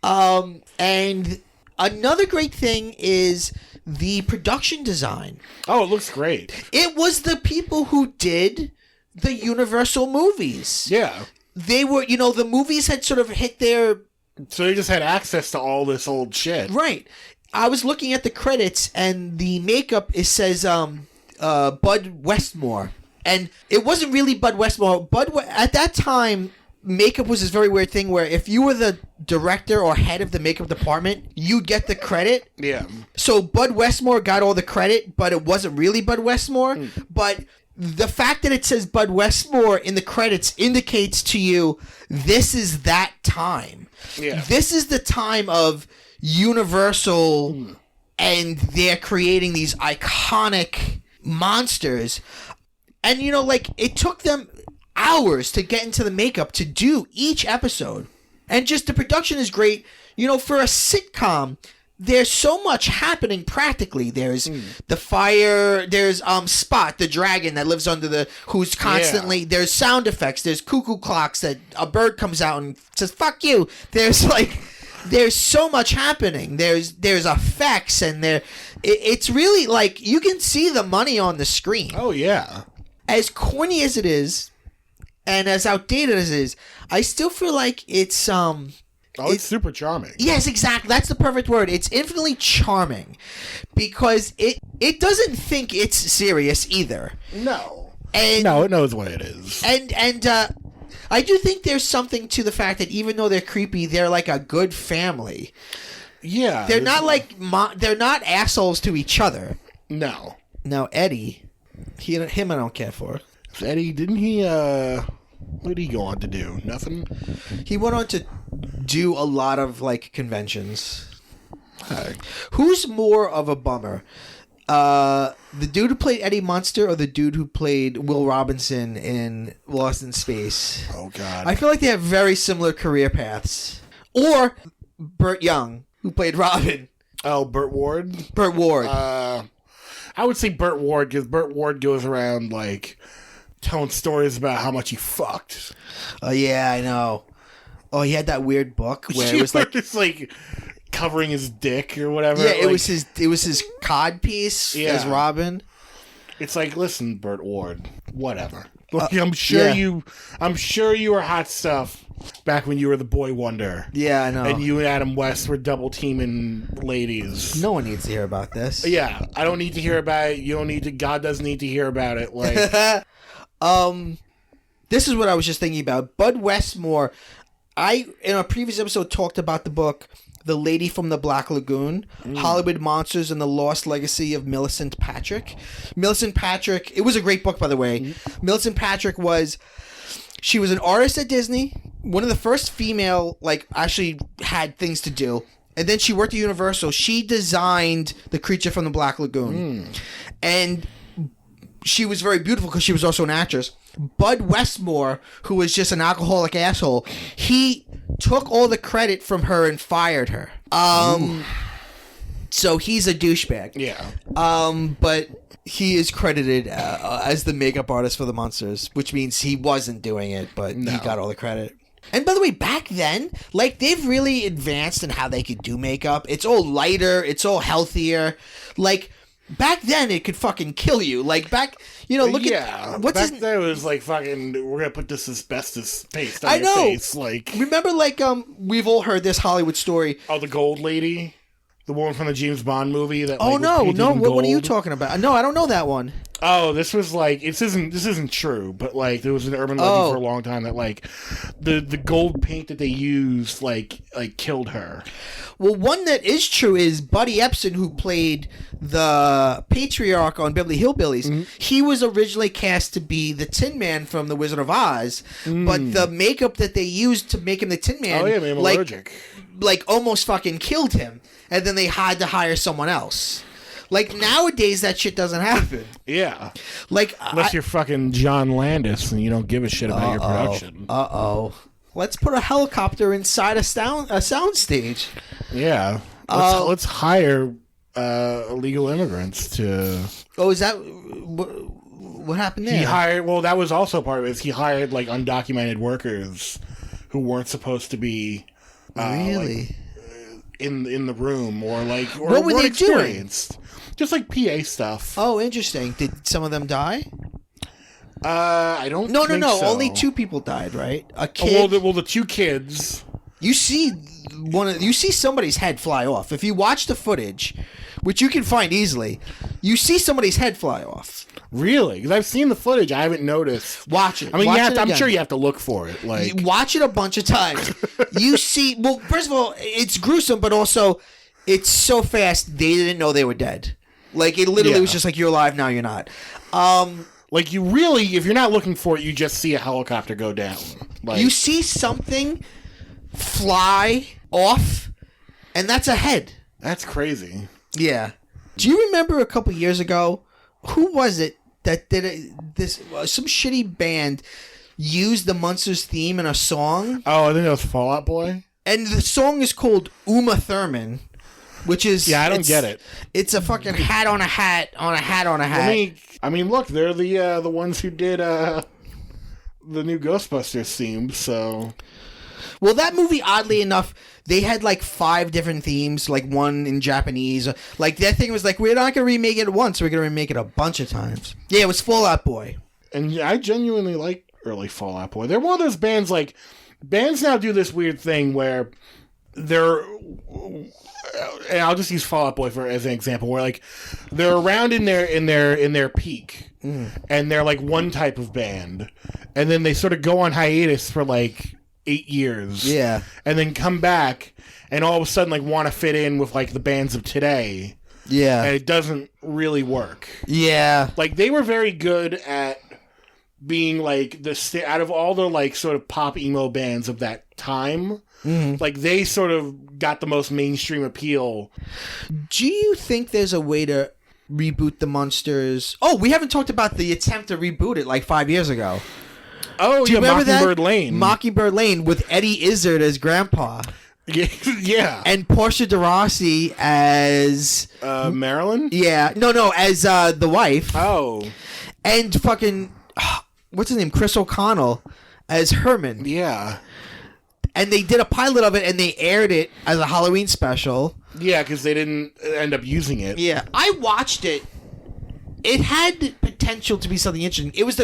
okay. And another great thing is the production design. Oh, it looks great. It was the people who did the Universal movies. Yeah. They were, the movies had sort of hit their... So they just had access to all this old shit. Right. I was looking at the credits, and the makeup, it says Bud Westmore. And it wasn't really Bud Westmore. At that time, makeup was this very weird thing where if you were the director or head of the makeup department, you'd get the credit. Yeah. So Bud Westmore got all the credit, but it wasn't really Bud Westmore. But the fact that it says Bud Westmore in the credits indicates to you this is that time. Yeah. This is the time of Universal, and they're creating these iconic monsters. And, it took them hours to get into the makeup to do each episode. And just the production is great. For a sitcom, there's so much happening practically. There's the fire, there's Spot, the dragon that lives under who's constantly, there's sound effects, there's cuckoo clocks that a bird comes out and says, fuck you. There's so much happening. There's effects, and it's really like you can see the money on the screen. Oh, yeah. As corny as it is, and as outdated as it is, I still feel like it's it's super charming. Yes, exactly. That's the perfect word. It's infinitely charming because it doesn't think it's serious either. No. And no, it knows what it is. And I do think there's something to the fact that even though they're creepy, they're like a good family. Yeah. They're not they're not assholes to each other. No. Now Eddie, him I don't care for. Eddie, didn't he what did he go on to do? Nothing? He went on to do a lot of conventions. Who's more of a bummer? The dude who played Eddie Munster or the dude who played Will Robinson in Lost in Space? Oh, God. I feel like they have very similar career paths. Or Burt Young, who played Robin. Oh, Burt Ward? Burt Ward. I would say Burt Ward, because Burt Ward goes around, telling stories about how much he fucked. Oh, yeah, I know. Oh, he had that weird book where it was just covering his dick or whatever. Yeah, it was his cod piece as Robin. It's listen, Burt Ward, whatever. I'm sure you were hot stuff back when you were the boy wonder. Yeah, I know. And you and Adam West were double teaming ladies. No one needs to hear about this. Yeah, I don't need to hear about it. You don't need to. God doesn't need to hear about it. This is what I was just thinking about. Bud Westmore. I in a previous episode talked about the book The Lady from the Black Lagoon, Hollywood Monsters and the Lost Legacy of Millicent Patrick. Millicent Patrick, it was a great book, by the way. Millicent Patrick she was an artist at Disney. one of the first female, like, actually had things to do. And then she worked at Universal. She designed the creature from the Black Lagoon. And she was very beautiful because she was also an actress. Bud Westmore, who was just an alcoholic asshole, he took all the credit from her and fired her. So he's a douchebag. Yeah. But he is credited as the makeup artist for the Munsters, which means he wasn't doing it, but he got all the credit. And by the way, back then, like, they've really advanced in how they could do makeup. It's all lighter. It's all healthier. Like, back then, it could fucking kill you. Like, back, look at... Back then, it was like, fucking, we're going to put this asbestos paste on your face. Like, remember, like, we've all heard this Hollywood story. Oh, the gold lady? The one from the James Bond movie? That, oh, like, no. What are you gold? talking about? No, I don't know that one. Oh, this was like this isn't true, but like there was an urban legend for a long time that like the gold paint that they used like killed her. Well, one that is true is Buddy Epson, who played the patriarch on Beverly Hillbillies. He was originally cast to be the Tin Man from The Wizard of Oz, but the makeup that they used to make him the Tin Man, made him allergic. Like almost fucking killed him, and then they had to hire someone else. Like, nowadays, that shit doesn't happen. Yeah. Like, unless you're fucking John Landis and you don't give a shit about your production. Let's put a helicopter inside a sound stage. Yeah. Let's hire illegal immigrants to... Oh, is that... What happened there? He hired... Well, that was also part of it. He hired, like, undocumented workers who weren't supposed to be... really? Like, in the room or what were they experienced. Doing? Just like PA stuff. Oh, interesting. Did some of them die? I don't. No. So. Only 2 people died, right? A kid. Well, the 2 kids. You see somebody's head fly off. If you watch the footage, which you can find easily, you see somebody's head fly off. Really? Because I've seen the footage. I haven't noticed. Watch it. I mean, I'm sure you have to look for it. Like, you watch it a bunch of times. You see. Well, first of all, it's gruesome, but also it's so fast they didn't know they were dead. Like, it literally was just like, you're alive now, you're not. Like, you really, if you're not looking for it, you just see a helicopter go down. Like, you see something fly off, and that's a head. That's crazy. Yeah. Do you remember a couple years ago, who was it that did some shitty band used the Munsters theme in a song? Oh, I think it was Fall Out Boy. And the song is called Uma Thurman. Which is... Yeah, I don't get it. It's a fucking hat on a hat on a hat on a hat. I mean, look, they're the ones who did the new Ghostbusters theme, so... Well, that movie, oddly enough, they had like 5 different themes, like one in Japanese. Like, that thing was like, we're not going to remake it once, we're going to remake it a bunch of times. Yeah, it was Fall Out Boy. And I genuinely like early Fall Out Boy. They're one of those bands, like... Bands now do this weird thing where they're... And I'll just use Fall Out Boy as an example, where like they're around in their peak, and they're like one type of band, and then they sort of go on hiatus for like 8 years, and then come back, and all of a sudden like want to fit in with like the bands of today, and it doesn't really work. Yeah, like they were very good at being like out of all the like sort of pop emo bands of that time. Like, they sort of got the most mainstream appeal. Do you think there's a way to reboot the Munsters? Oh, we haven't talked about the attempt to reboot it like 5 years ago. Oh, do you remember Mockingbird Lane. Mockingbird Lane with Eddie Izzard as Grandpa. Yeah. And Portia de Rossi as... Marilyn? Yeah. No, as the wife. Oh. And fucking... what's his name? Chris O'Connell as Herman. Yeah. And they did a pilot of it, and they aired it as a Halloween special. Yeah, because they didn't end up using it. Yeah, I watched it. It had potential to be something interesting. It was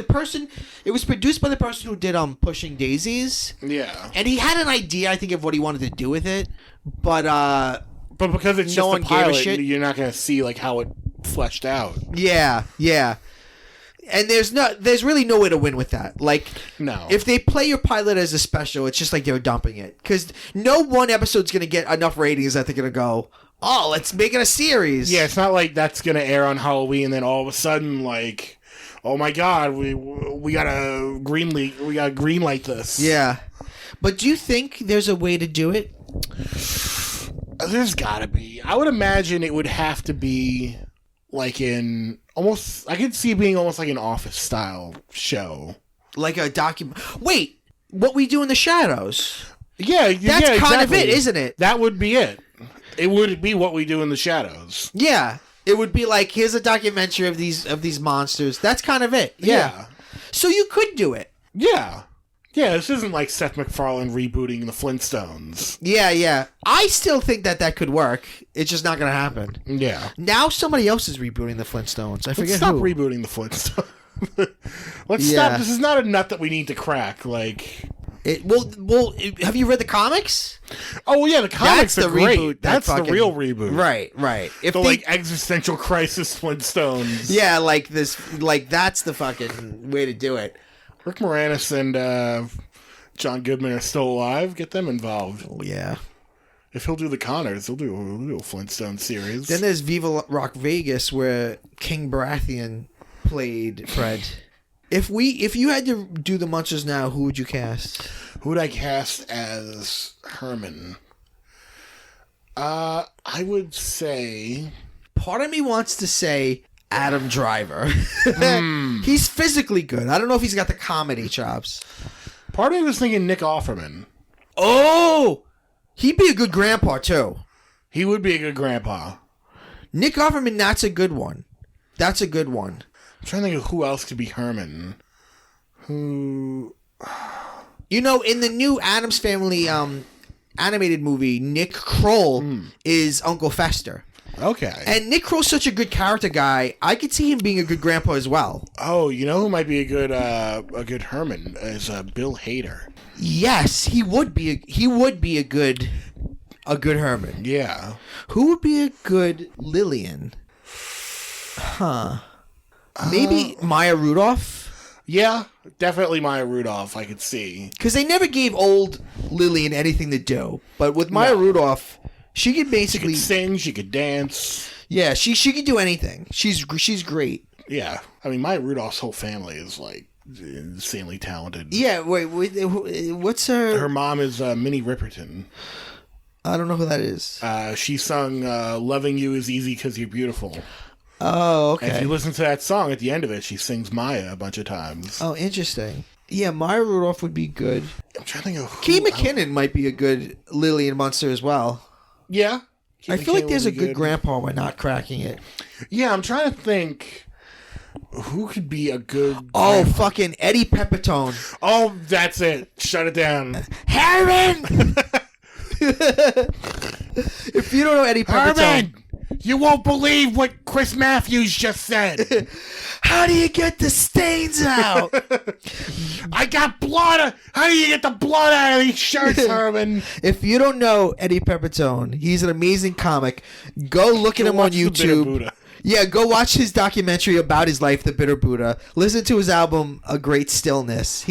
produced by the person who did Pushing Daisies. Yeah. And he had an idea, I think, of what he wanted to do with it, but because it's just a pilot, you're not going to see like how it fleshed out. Yeah. And there's really no way to win with that. Like, no. If they play your pilot as a special, it's just like they're dumping it. Because no one episode's going to get enough ratings that they're going to go, oh, let's make it a series. Yeah, it's not like that's going to air on Halloween and then all of a sudden, like, oh my God, we got to green light this. Yeah. But do you think there's a way to do it? There's gotta be. I would imagine it would have to be like in almost. I could see it being almost like an Office style show, like a document. Wait, What We Do in the Shadows? Yeah, that's kind of it, isn't it? That would be it. It would be What We Do in the Shadows. Yeah, it would be like, here's a documentary of these monsters. That's kind of it. Yeah. So you could do it. Yeah. Yeah, this isn't like Seth MacFarlane rebooting the Flintstones. Yeah. I still think that could work. It's just not going to happen. Yeah. Now somebody else is rebooting the Flintstones. I forget Stop who. rebooting the Flintstones. Let's stop. This is not a nut that we need to crack. Like, have you read the comics? Oh yeah, the comics are great. Reboot, that's the real reboot. Right. If the existential crisis Flintstones. Yeah, like this. Like that's the fucking way to do it. Rick Moranis and John Goodman are still alive. Get them involved. Oh, yeah. If he'll do the Connors, he'll do a Flintstone series. Then there's Viva Rock Vegas, where King Baratheon played Fred. If you had to do the Munsters now, who would you cast? Who would I cast as Herman? I would say... Part of me wants to say Adam Driver. He's physically good. I don't know if he's got the comedy chops. Part of me was thinking Nick Offerman. Oh! He'd be a good grandpa, too. He would be a good grandpa. Nick Offerman, that's a good one. That's a good one. I'm trying to think of who else could be Herman. Who... You know, in the new Addams Family animated movie, Nick Kroll is Uncle Fester. Okay. And Nick Kroll's such a good character guy. I could see him being a good grandpa as well. Oh, you know who might be a good Herman is Bill Hader. Yes, he would be a good Herman. Yeah. Who would be a good Lillian? Huh. Maybe Maya Rudolph? Yeah, definitely Maya Rudolph, I could see. Because they never gave old Lillian anything to do. But with Maya Rudolph, she could basically... She could sing, she could dance. Yeah, she could do anything. She's great. Yeah. I mean, Maya Rudolph's whole family is, like, insanely talented. Yeah, wait, what's her... Her mom is Minnie Riperton. I don't know who that is. She sung Loving You Is Easy Because You're Beautiful. Oh, okay. And if you listen to that song, at the end of it, she sings Maya a bunch of times. Oh, interesting. Yeah, Maya Rudolph would be good. I'm trying to think of who... Kay McKinnon might be a good Lillian Munster as well. Yeah. I feel like there's a good grandpa by not cracking it. Yeah, I'm trying to think who could be a good... Oh, grandpa. fucking Eddie Pepitone. Oh, that's it. Shut it down. Herman! If you don't know Eddie Pepitone... Herman! You won't believe what Chris Matthews just said. How do you get the stains out? I got blood. How do you get the blood out of these shirts, Herman? If you don't know Eddie Pepitone, he's an amazing comic. Go look at him on YouTube. Yeah, go watch his documentary about his life, The Bitter Buddha. Listen to his album, A Great Stillness.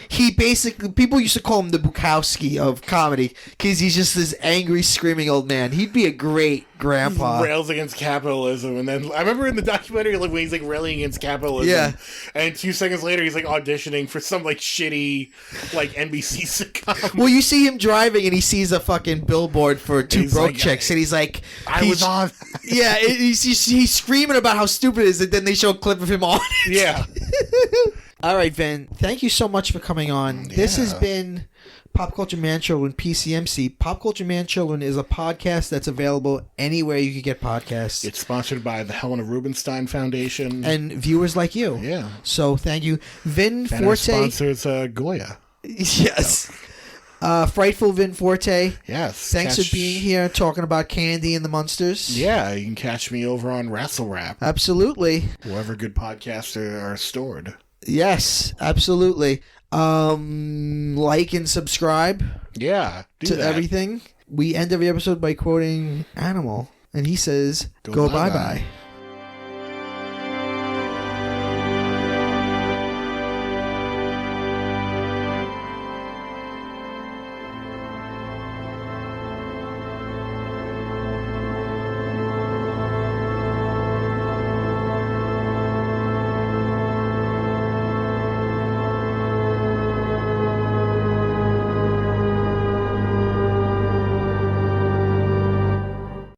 He basically, people used to call him the Bukowski of comedy because he's just this angry, screaming old man. He'd be a great grandpa. Rails against capitalism. And then I remember in the documentary like, when he's like railing against capitalism. Yeah. And 2 seconds later, he's like auditioning for some like shitty like NBC sitcom. Well, you see him driving and he sees a fucking billboard for two broke chicks. And he's like, I was on. Yeah, he's screaming about how stupid it is. And then they show a clip of him on it. Yeah. All right, Vin, thank you so much for coming on. Yeah. This has been Pop Culture Man Children, PCMC. Pop Culture Man Children is a podcast that's available anywhere you can get podcasts. It's sponsored by the Helena Rubinstein Foundation. And viewers like you. Yeah. So thank you. Vin and Forte. Our sponsors Goya. Yes. Frightful Vin Forte. Yes. Thanks for being here talking about candy and the Munsters. Yeah, you can catch me over on Wrestle Rap. Absolutely. Wherever good podcasts are stored. Yes, absolutely. Like and subscribe. Yeah, to everything. We end every episode by quoting Animal, and he says, "Go bye bye."